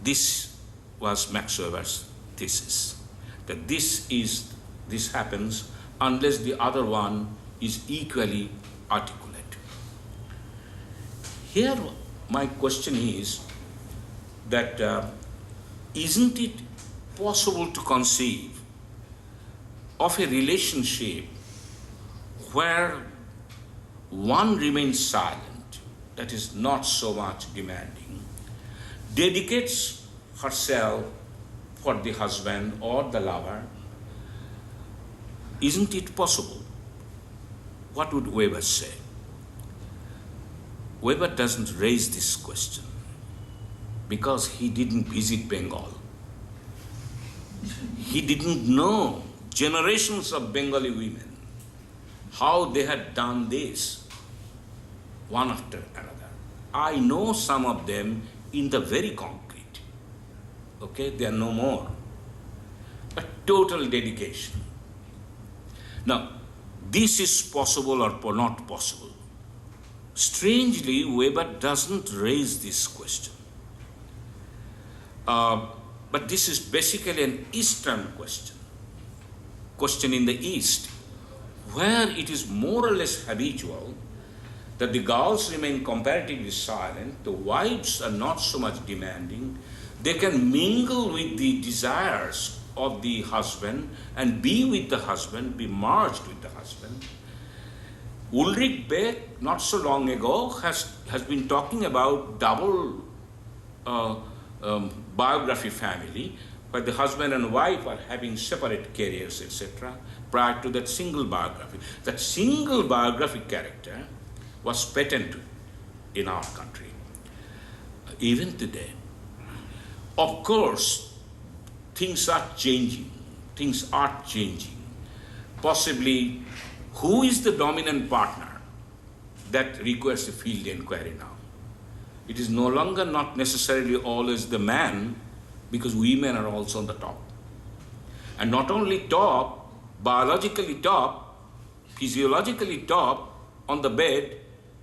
This was Max Weber's thesis, that this happens unless the other one is equally articulate. Here my question is that isn't it possible to conceive of a relationship where one remains silent, that is not so much demanding, dedicates herself for the husband or the lover? Isn't it possible? What would Weber say? Weber doesn't raise this question because he didn't visit Bengal. He didn't know generations of Bengali women, how they had done this one after another. I know some of them in the very concrete. Okay, they are no more. But total dedication. Now, this is possible or not possible. Strangely, Weber doesn't raise this question. But this is basically an Eastern question in the East, where it is more or less habitual that the girls remain comparatively silent, the wives are not so much demanding, they can mingle with the desires of the husband and be with the husband, be merged with the husband. Ulrich Beck, not so long ago, has been talking about double biography family, where the husband and wife are having separate careers, etc., prior to that single biography. That single biographic character was patent in our country, even today. Of course, things are changing. Possibly, who is the dominant partner? That requires a field inquiry now. It is no longer not necessarily always the man, because women are also on the top. And not only top, biologically top, physiologically top on the bed,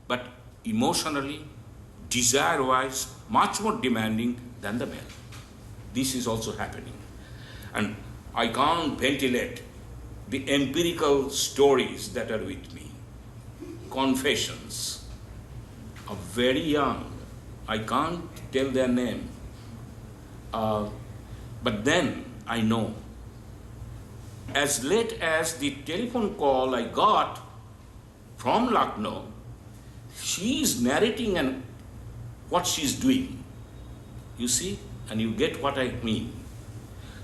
but emotionally, desire-wise, much more demanding than the male. This is also happening. And I can't ventilate the empirical stories that are with me. Confessions of very young, I can't tell their name, but then I know. As late as the telephone call I got from Lucknow, she is narrating what she is doing. You see, and you get what I mean.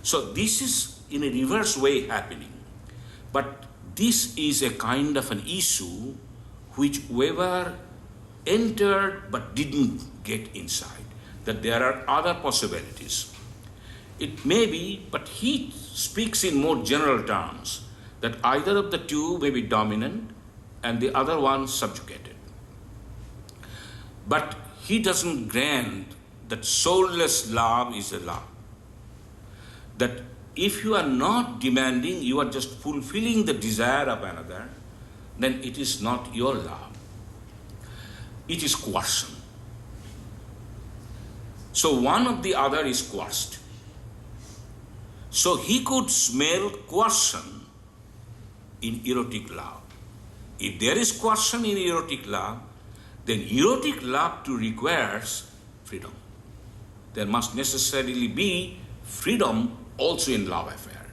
So this is in a reverse way happening. But this is a kind of an issue which Weber entered but didn't get inside, that there are other possibilities. It may be, but he speaks in more general terms, that either of the two may be dominant and the other one subjugated. But he doesn't grant that soulless love is a love. That if you are not demanding, you are just fulfilling the desire of another, then it is not your love. It is coercion. So one of the other is coerced. So he could smell coercion in erotic love. If there is coercion in erotic love, then erotic love too requires freedom. There must necessarily be freedom also in love affair.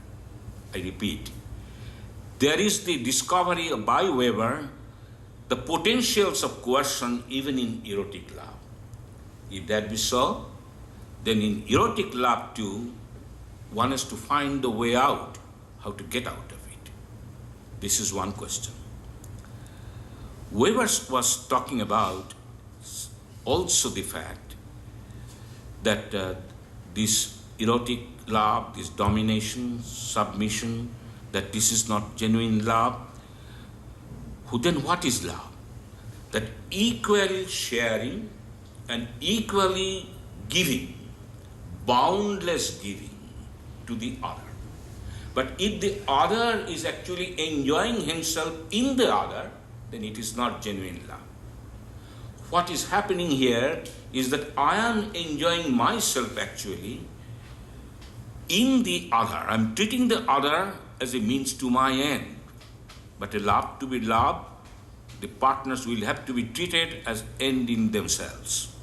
I repeat, there is the discovery by Weber, the potentials of coercion even in erotic love. If that be so, then in erotic love too, one has to find the way out, how to get out of it. This is one question. Weber was talking about also the fact that this erotic love, this domination, submission, that this is not genuine love. Then what is love? That equal sharing and equally giving, boundless giving to the other. But if the other is actually enjoying himself in the other, then it is not genuine love. What is happening here is that I am enjoying myself actually in the other. I am treating the other as a means to my end. But a love to be loved, the partners will have to be treated as end in themselves.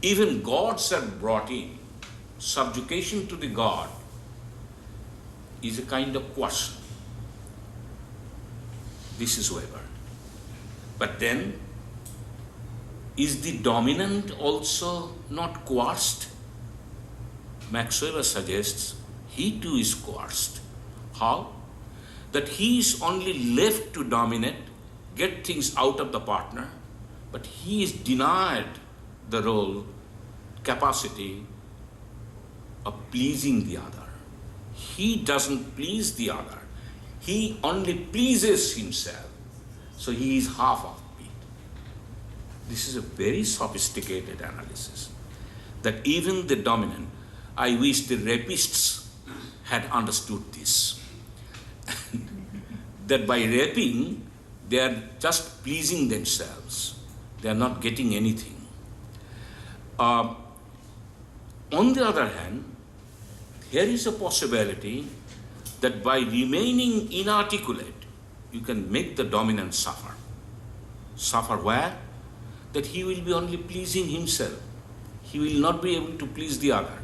Even gods are brought in. Subjugation to the god is a kind of coercion. This is Weber. But then, is the dominant also not coerced? Max Weber suggests he too is coerced. How? That he is only left to dominate, get things out of the partner, but he is denied the role, capacity of pleasing the other. He doesn't please the other. He only pleases himself. So he is half offbeat. This is a very sophisticated analysis. That even the dominant, I wish the rapists had understood this. That by raping, they are just pleasing themselves. They are not getting anything. On the other hand, here is a possibility that by remaining inarticulate, you can make the dominant suffer. Suffer where? That he will be only pleasing himself. He will not be able to please the other.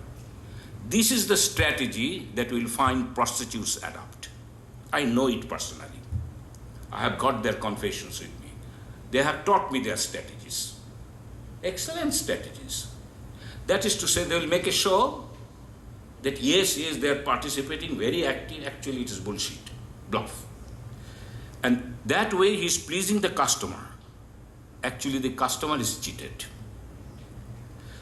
This is the strategy that will find prostitutes adopt. I know it personally. I have got their confessions with me. They have taught me their strategies. Excellent strategies. That is to say, they will make a show that yes, they are participating, very active. Actually, it is bullshit, bluff. And that way he is pleasing the customer. Actually, the customer is cheated.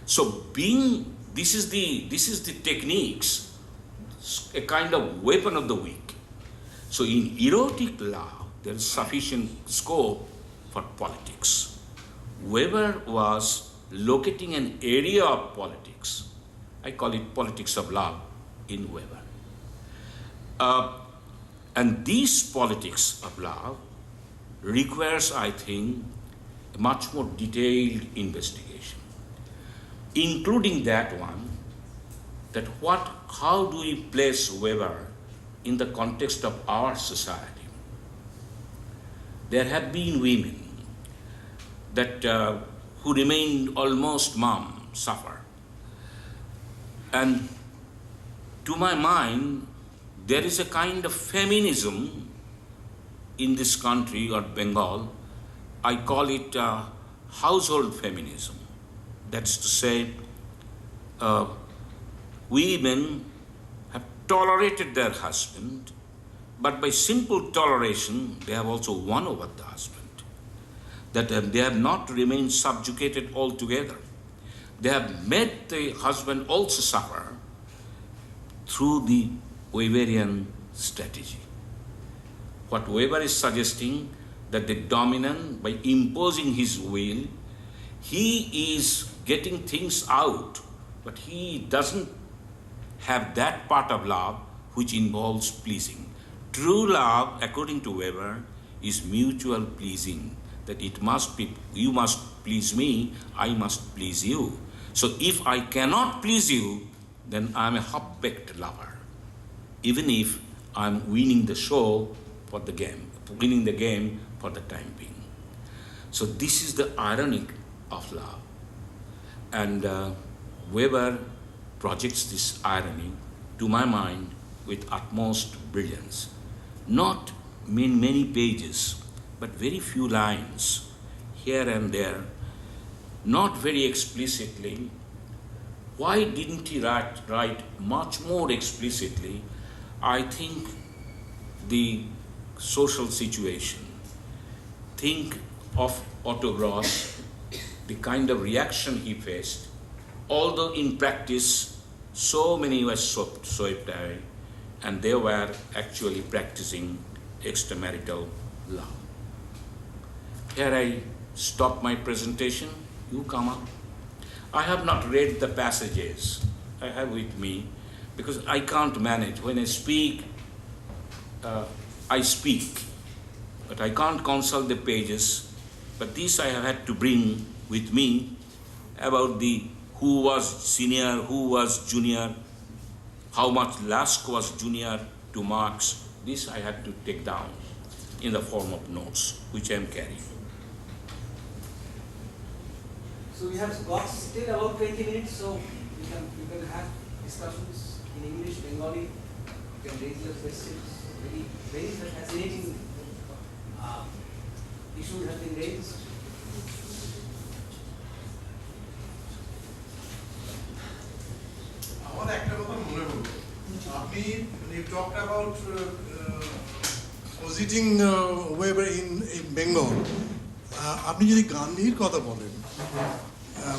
So this is the techniques, a kind of weapon of the weak. So in erotic love, there is sufficient scope for politics. Weber was locating an area of politics. I call it politics of love in Weber. And this politics of love requires, I think, a much more detailed investigation, including that one, that how do we place Weber in the context of our society? There have been women that who remained almost mum, suffer. And to my mind, there is a kind of feminism in this country or Bengal. I call it household feminism. That's to say, women have tolerated their husband, but by simple toleration, they have also won over the husband. That they have not remained subjugated altogether. They have made the husband also suffer through the Weberian strategy. What Weber is suggesting, that the dominant, by imposing his will, he is getting things out, but he doesn't have that part of love which involves pleasing. True love, according to Weber, is mutual pleasing, that it must be, you must please me, I must please you. So if I cannot please you, then I'm a half-baked lover, even if I'm winning the show for the game, winning the game for the time being. So this is the irony of love. And Weber projects this irony, to my mind, with utmost brilliance. Not in many pages, but very few lines, here and there, not very explicitly. Why didn't he write much more explicitly? I think the social situation. Think of Otto Gross, the kind of reaction he faced, although in practice so many were swept away, and they were actually practicing extramarital love. Here I stop my presentation, you come up. I have not read the passages I have with me, because I can't manage. When I speak, but I can't consult the pages. But this I have had to bring with me about the who was senior, who was junior, how much Lask was junior to Marx. This I had to take down in the form of notes, which I am carrying. So we have got still about 20 minutes, so we can have discussions in English, Bengali. You can raise your questions. Very fascinating issues have been raised. আমার একটা কথা মনে হলো, আপনি talked about positing Weber in Bengal. আপনি যদি গান্ধীর কথা বলেন,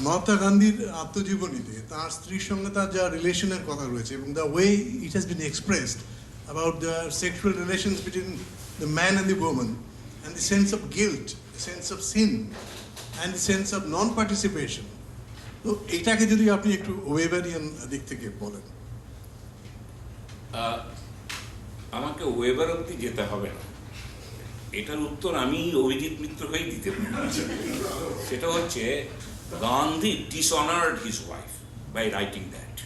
মহাত্মা গান্ধীর আত্মজীবনীতে তার স্ত্রীর সঙ্গে তার যা রিলেশনের কথা রয়েছে এবং the way it has been expressed about the sexual relations between the man and the woman and the sense of guilt, the sense of sin and the sense of non-participation. তো এটাকে যদি আপনি একটু ওয়েবারিয়ান দিক থেকে বলেন। আমাকে ওয়েবার অব্দি যেতে হবে না, এটার উত্তর আমি অভিজিৎ মিত্র হয়ে দিতে পারি। সেটা হচ্ছে Gandhi dishonored his wife by writing that.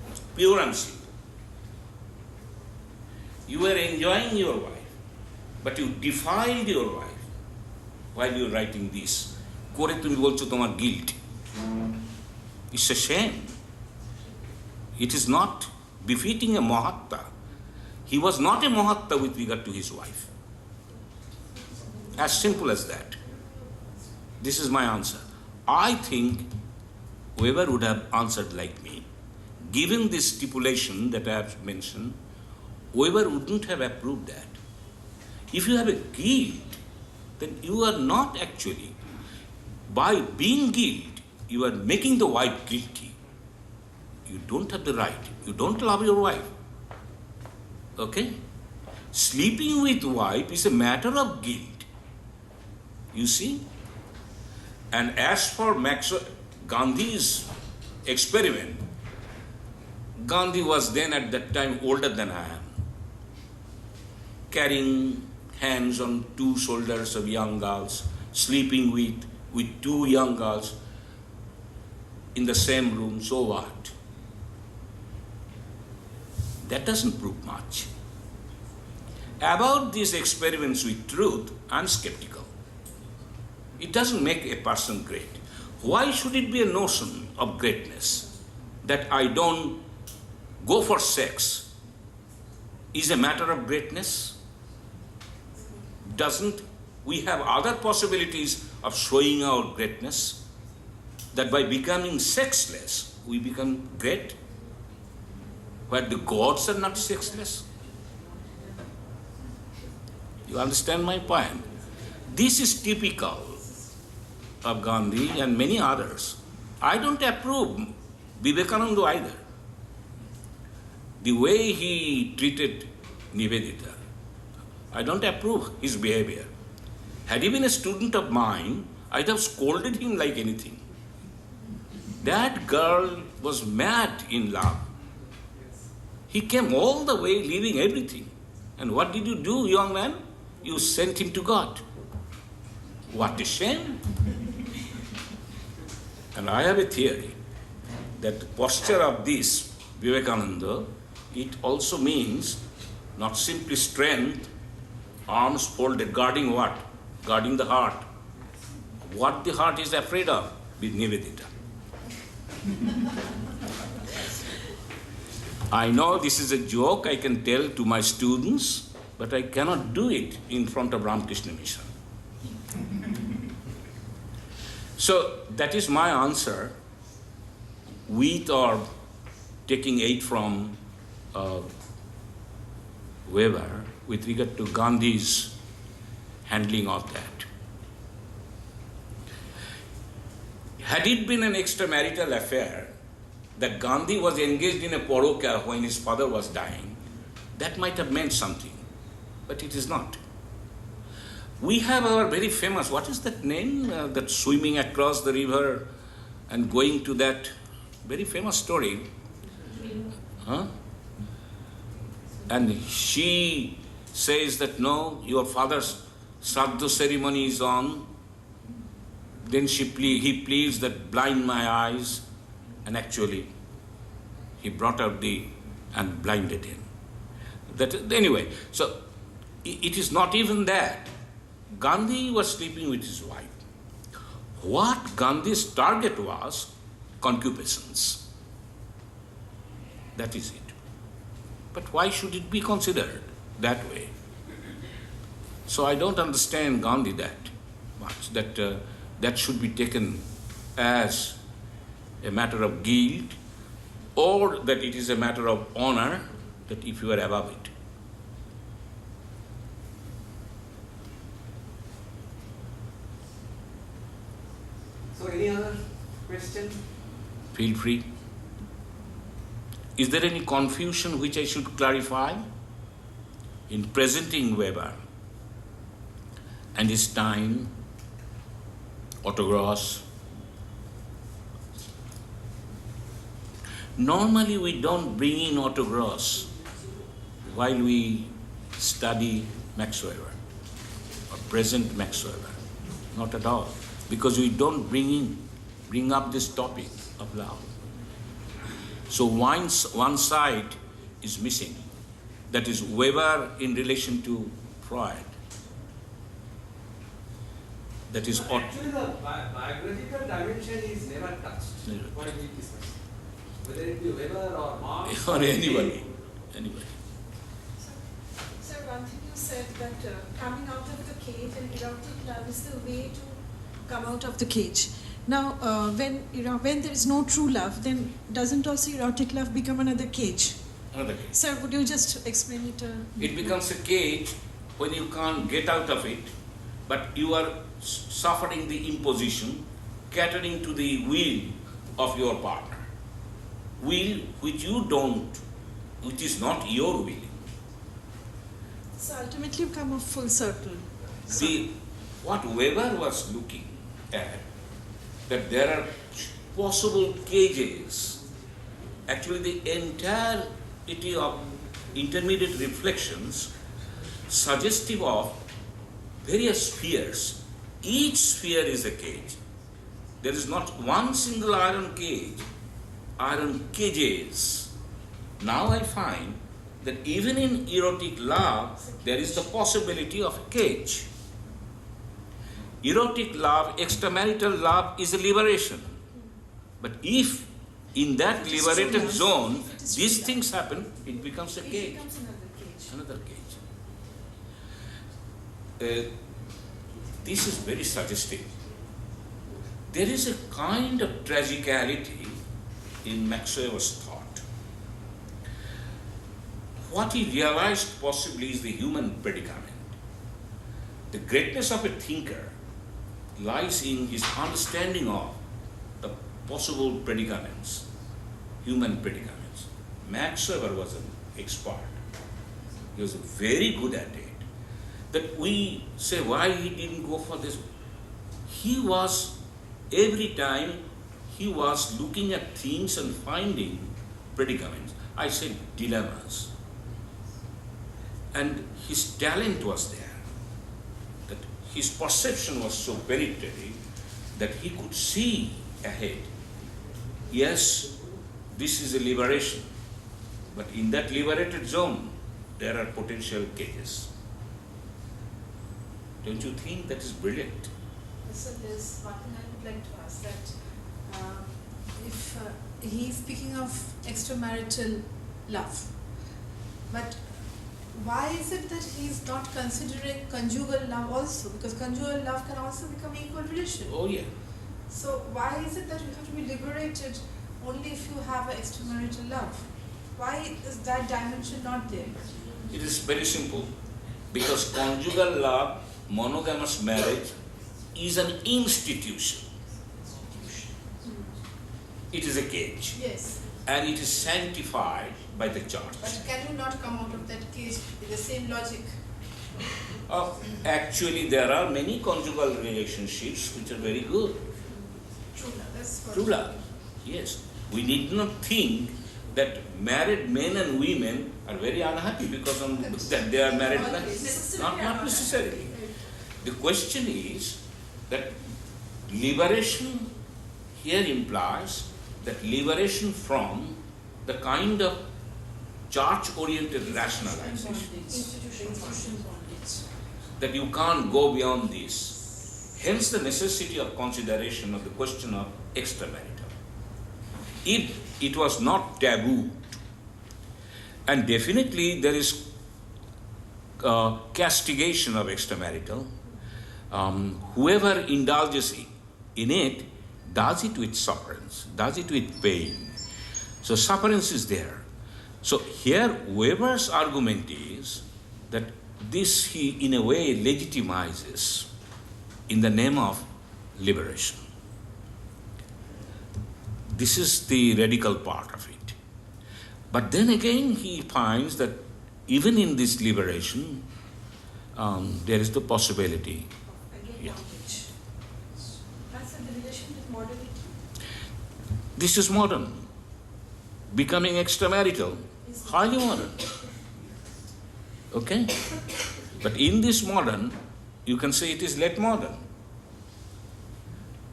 It's pure and simple. You were enjoying your wife, but you defiled your wife while you were writing this. করে তুমি বলছো তোমার guilt. It's a shame. It is not befitting a Mahatma. He was not a Mahatma with regard to his wife. As simple as that. This is my answer. I think Weber would have answered like me. Given this stipulation that I have mentioned, Weber wouldn't have approved that. If you have a guilt, then you are not actually, by being guilt, you are making the wife guilty. You don't have the right. You don't love your wife. Okay? Sleeping with wife is a matter of guilt. You see? And as for Gandhi's experiment, Gandhi was then at that time older than I am, carrying hands on two shoulders of young girls, sleeping with two young girls in the same room. So what? That doesn't prove much. About these experiments with truth, I'm skeptical. It doesn't make a person great. Why should it be a notion of greatness that I don't go for sex is a matter of greatness? Doesn't we have other possibilities of showing our greatness? That by becoming sexless, we become great? Where the gods are not sexless? You understand my point? This is typical of Gandhi and many others. I don't approve Vivekananda either. The way he treated Nivedita, I don't approve his behavior. Had he been a student of mine, I'd have scolded him like anything. That girl was mad in love. He came all the way leaving everything. And what did you do, young man? You sent him to God. What a shame. And I have a theory that the posture of this Vivekananda, it also means not simply strength, arms folded, guarding what? Guarding the heart. What the heart is afraid of with Nivedita. I know this is a joke I can tell to my students, but I cannot do it in front of Ramakrishna Mission. So that is my answer, with or taking aid from Weber with regard to Gandhi's handling of that. Had it been an extramarital affair, that Gandhi was engaged in a poroka when his father was dying, that might have meant something, but it is not. We have our very famous, what is that name, that swimming across the river and going to that very famous story. Huh? And she says that no, your father's Shraddha ceremony is on. Then he pleads that blind my eyes, and actually he brought out and blinded him. Anyway, so it is not even that. Gandhi was sleeping with his wife. What Gandhi's target was, concupiscence. That is it. But why should it be considered that way? So I don't understand Gandhi that much, that should be taken as a matter of guilt, or that it is a matter of honor, that if you are above it. So any other question? Feel free. Is there any confusion which I should clarify in presenting Weber and his time, autographs? Normally we don't bring in autographs while we study Max Weber or present Max Weber. Not at all. Because we don't bring up this topic of love. So one side is missing. That is Weber in relation to Freud. That is actually the biographical dimension is never touched. What we discuss. Whether it be Weber or Marx or anybody. So one thing you said that coming out of the cage and erotic love is the way to come out of the cage. Now, when there is no true love, then doesn't also erotic love become another cage? Another cage. Sir, would you just explain it? It becomes a cage when you can't get out of it, but you are suffering the imposition, catering to the will of your partner. Will which you don't, which is not your will. So ultimately you come a full circle. See, what Weber was looking at, that there are possible cages, actually the entirety of intermediate reflections suggestive of various spheres. Each sphere is a cage. There is not one single iron cage, iron cages. Now I find that even in erotic love, there is the possibility of a cage. Erotic love, extramarital love is a liberation. But if in that liberated zone, these things happen, it becomes a cage. It becomes another cage. Another cage. This is very suggestive. There is a kind of tragicality in Max Weber's thought. What he realized possibly is the human predicament. The greatness of a thinker lies in his understanding of the possible predicaments, human predicaments. Max Weber was an expert. He was very good at it. That we say why he didn't go for this. Every time he was looking at things and finding predicaments. I said dilemmas. And his talent was there. That his perception was so penetrating that he could see ahead. Yes, this is a liberation. But in that liberated zone, there are potential cages. Don't you think that is brilliant? So there's one thing I would like to ask, that if he's speaking of extramarital love, but why is it that he's not considering conjugal love also? Because conjugal love can also become equal relation. Oh yeah. So why is it that you have to be liberated only if you have an extramarital love? Why is that dimension not there? It is very simple. Because conjugal love, monogamous marriage, is an institution. It is a cage. Yes. And it is sanctified by the church. But can you not come out of that cage with the same logic? Actually, there are many conjugal relationships which are very good. True love, that's what. True love, yes. We need not think that married men and women are very unhappy because that they are married. Not necessarily. The question is that liberation here implies that liberation from the kind of church-oriented rationalization. That you can't go beyond this. Hence the necessity of consideration of the question of extramarital. If it was not tabooed, and definitely there is castigation of extramarital, whoever indulges in it does it with sufferance, does it with pain. So sufferance is there. So here Weber's argument is that this he in a way legitimizes in the name of liberation. This is the radical part of it. But then again he finds that even in this liberation there is the possibility. Yeah. That's the relation with modernity. This is modern. Becoming extramarital, highly modern. Okay? But in this modern, you can say it is late modern.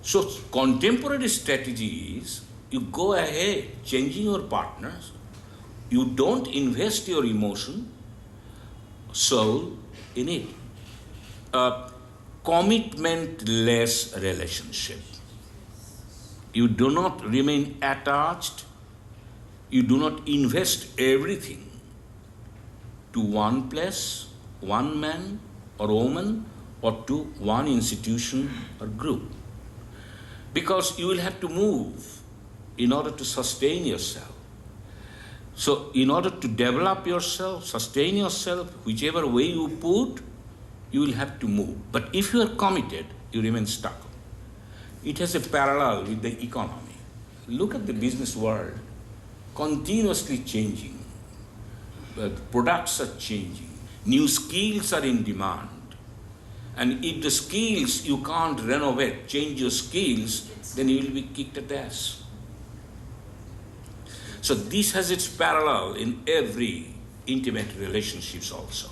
So contemporary strategy is you go ahead changing your partners, you don't invest your emotion, soul in it. A commitment-less relationship. You do not remain attached, you do not invest everything to one place, one man or woman, or to one institution or group. Because you will have to move in order to sustain yourself. So in order to develop yourself, sustain yourself, whichever way you put, you will have to move. But if you are committed, you remain stuck. It has a parallel with the economy. Look at the business world, continuously changing. The products are changing. New skills are in demand. And if the skills you can't renovate, change your skills, then you will be kicked at the ass. So this has its parallel in every intimate relationships also.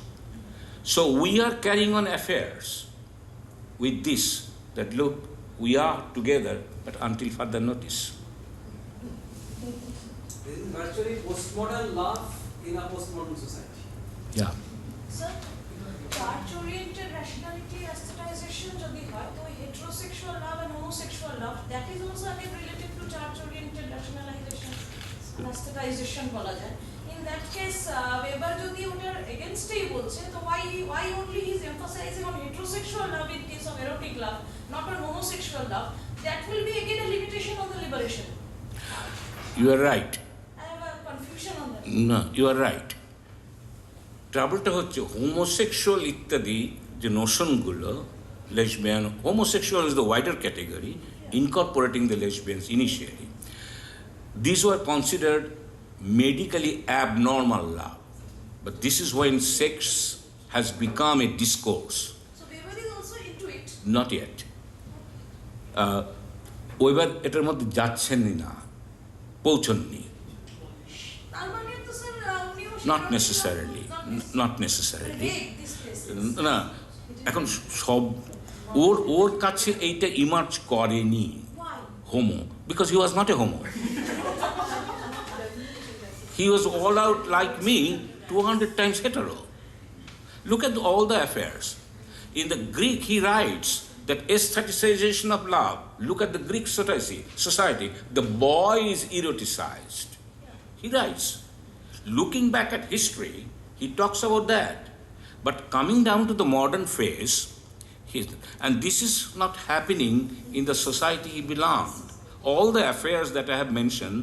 So we are carrying on affairs with this, that look, we are together, but until further notice. This is virtually postmodern love in a postmodern society. Yeah. Sir, church-oriented rationality aestheticization যদি হয় তো heterosexual love and homosexual love that is also again related to church-oriented rationalization aestheticization বলা যায়. In that case, Weber যদি ওটার against-এই বলছে তো why only he is emphasizing on heterosexual love in case of erotic love, not on homosexual love? That will be again a limitation on the liberation. You are right. I have a confusion on that. No, you are right. ট্রাবলটা হচ্ছে homosexual ইত্যাদি যে নোশনগুলো lesbian, homosexual is the wider category incorporating the lesbians initially. These were considered medically abnormal love. But this is when sex has become a discourse. So Weber is also into it. Not yet. Weber এটার মধ্যে যাচ্ছেনই না, পৌঁছননি. তার মানে তো sir উনিও Not necessarily. Not necessarily. this case. না, এখন সব ওর কাছে এইটা ইমার্জ করেনি Homo, because he was not a homo. He was all out like me, 200 times hetero. Look at all the affairs. In the Greek, he writes that aestheticization of love. Look at the Greek society. The boy is eroticized. He writes. Looking back at history, he talks about that. But coming down to the modern phase, and this is not happening in the society he belonged. All the affairs that I have mentioned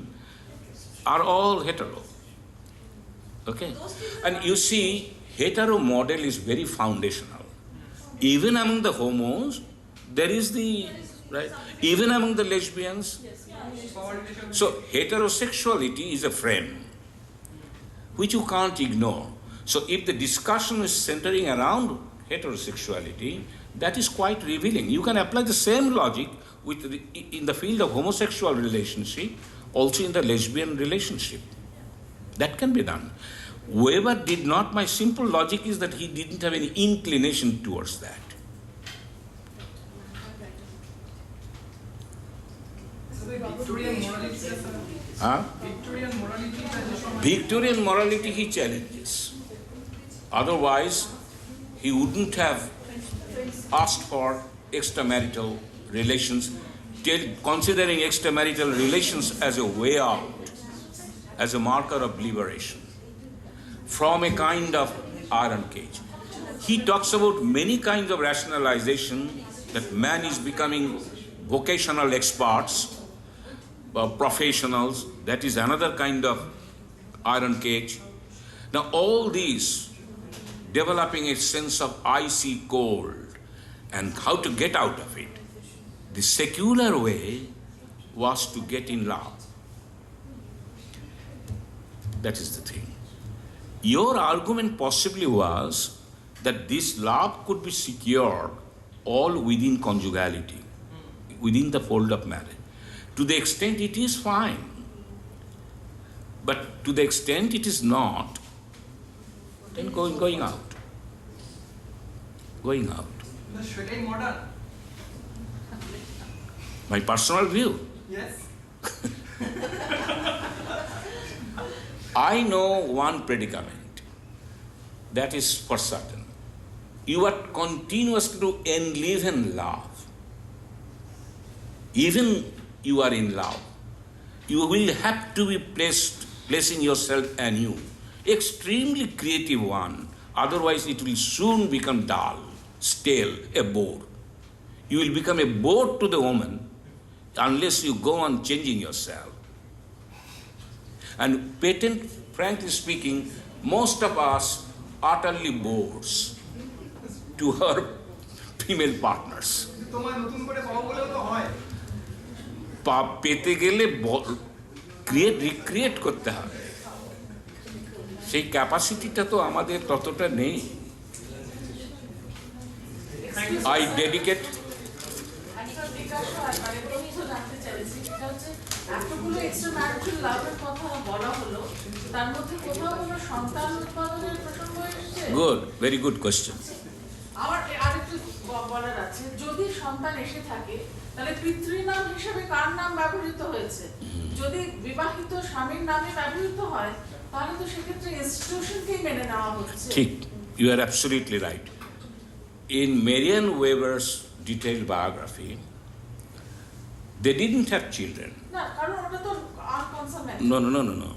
are all hetero. Okay? And you see, hetero model is very foundational. Even among the homos, there is the, right? Even among the lesbians. So heterosexuality is a frame which you can't ignore. So if the discussion is centering around heterosexuality, that is quite revealing. You can apply the same logic in the field of homosexual relationship also in the lesbian relationship. That can be done. Weber did not, my simple logic is that he didn't have any inclination towards that. Victorian morality he challenges. Otherwise, he wouldn't have asked for extramarital relations, considering extramarital relations as a way out, as a marker of liberation from a kind of iron cage. He talks about many kinds of rationalization, that man is becoming vocational experts, professionals, that is another kind of iron cage. Now all these developing a sense of icy cold and how to get out of it. The secular way was to get in love. That is the thing. Your argument possibly was that this love could be secured all within conjugality, within the fold of marriage. To the extent it is fine, but to the extent it is not, then going out. Going out. Modern. My personal view. Yes. I know one predicament, that is for certain. You are continuously to enliven love. Even you are in love, you will have to be placing yourself anew. Extremely creative one, otherwise it will soon become dull, stale, a bore. You will become a bore to the woman unless you go on changing yourself. And frankly speaking, most of us utterly bores to her female partners. পেতে গেলে recreate করতে হবে, সেই ক্যাপাসিটিটা তো আমাদের ততটা নেই। I dedicate এতগুলো এক্সট্রাম্যারিটাল লাভের কথা বলা হলো, তার মধ্যে কোথাও কোনো সন্তান উৎপাদনের প্রসঙ্গ এসেছে? Good, very good question. আমার আরেকটু বলার আছে, যদি সন্তান এসে থাকে তাহলে পিতৃনাম হিসেবে কার নাম ব্যবহৃত হয়েছে? যদি বিবাহিত স্বামীর নামে ব্যবহৃত হয় তাহলে তো সেক্ষেত্রে ইনস্টিটিউশনকেই মেনে নেওয়া হচ্ছে। ঠিক, you are absolutely right. In Marian Weber's detailed biography, they didn't have children. No.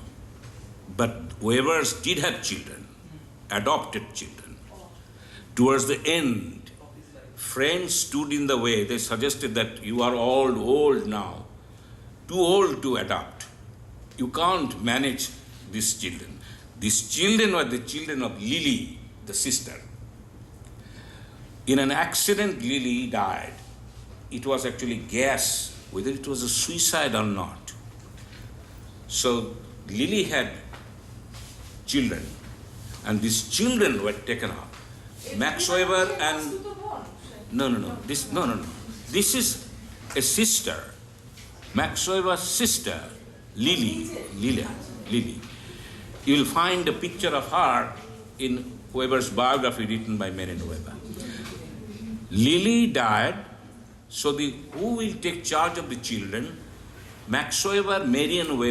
But Webers did have children, adopted children. Towards the end, friends stood in the way. They suggested that you are all old now, too old to adopt. You can't manage these children. These children were the children of Lily, the sister. In an accident, Lily died. It was actually guess whether it was a suicide or not. So Lily had children, and these children were taken up. Max Weber and no. This is a sister, Max Weber's sister, Lily. You will find a picture of her in Weber's biography written by Marian Weber. Lily died, so who will take charge of the children? Max Weber, Marian Weber.